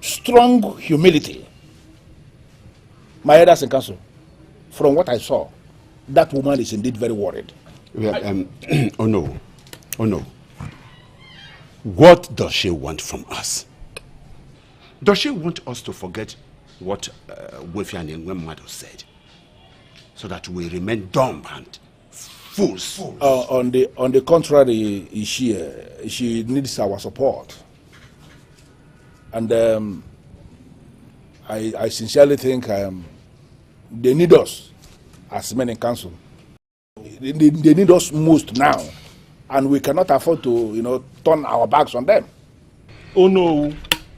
strong humility. My elders in council, from what I saw, that woman is indeed very worried. Well, oh no. What does she want from us? Does she want us to forget what Wefi and Enwemadu said, so that we remain dumb and fools? On the contrary, she needs our support, and I sincerely think they need us as men in council. They need us most now, and we cannot afford to, turn our backs on them. Oh no,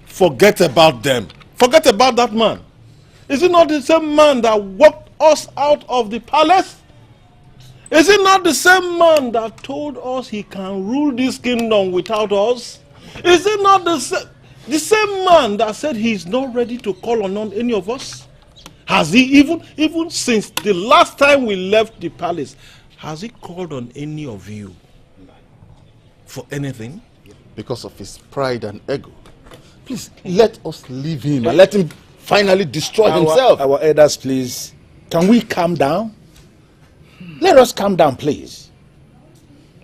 forget about them. Forget about that man. Is it not the same man that walked us out of the palace? Is it not the same man that told us he can rule this kingdom without us? Is it not the same man that said he's not ready to call on any of us? Has he even since the last time we left the palace, has he called on any of you for anything? Because of his pride and ego. Please, let us leave him and let him finally destroy himself. Our elders, please, can we calm down? Let us calm down, please.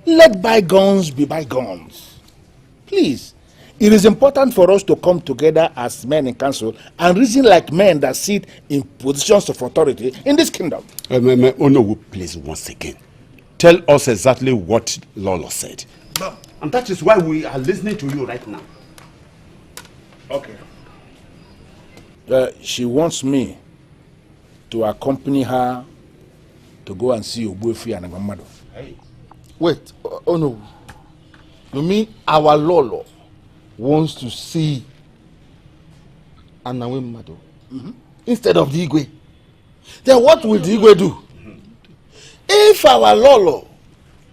Let bygones be bygones. Please. It is important for us to come together as men in council and reason like men that sit in positions of authority in this kingdom. Oh no, please, once again, tell us exactly what Lolo said. And that is why we are listening to you right now. Okay. She wants me to accompany her to go and see Ogbuefi and Agwamado. Wait, oh no. You mean our Lolo wants to see Agwamado instead of the Igwe? Then what will the Igwe do? If our Lolo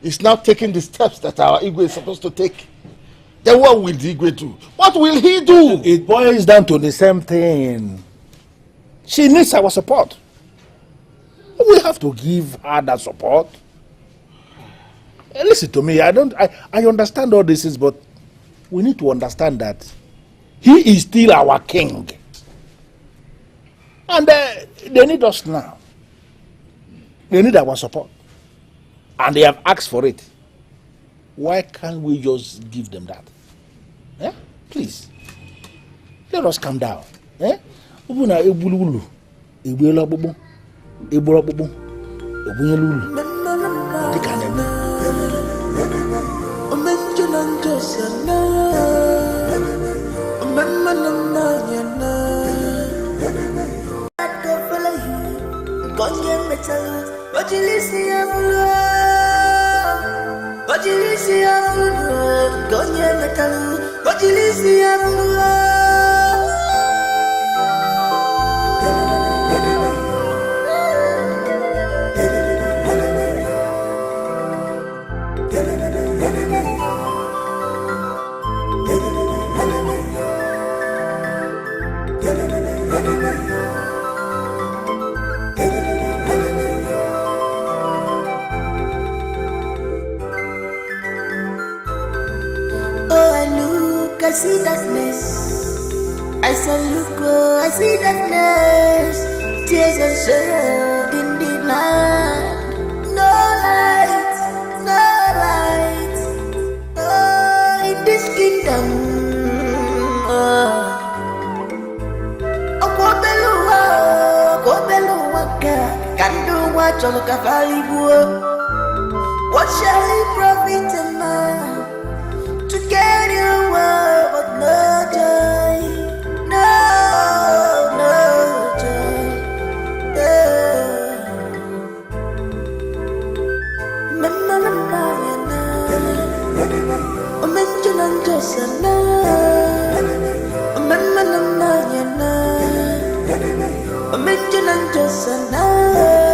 is now taking the steps that our Igwe is supposed to take, then what will the Igwe do? What will he do? It boils down to the same thing. She needs our support. We have to give her that support. Listen to me, I understand all this, but we need to understand that he is still our king. And they need us now. They need our support. And they have asked for it. Why can't we just give them that? Eh? Please. Let us calm down. Eh? I see darkness. I saw look, oh, I see darkness. Tears and sorrow in the night. No light, no light. Oh, in this kingdom. Oh, what shall it profit a man to get your word, but no joy, no joy. Mama, oh, mention on just mention on just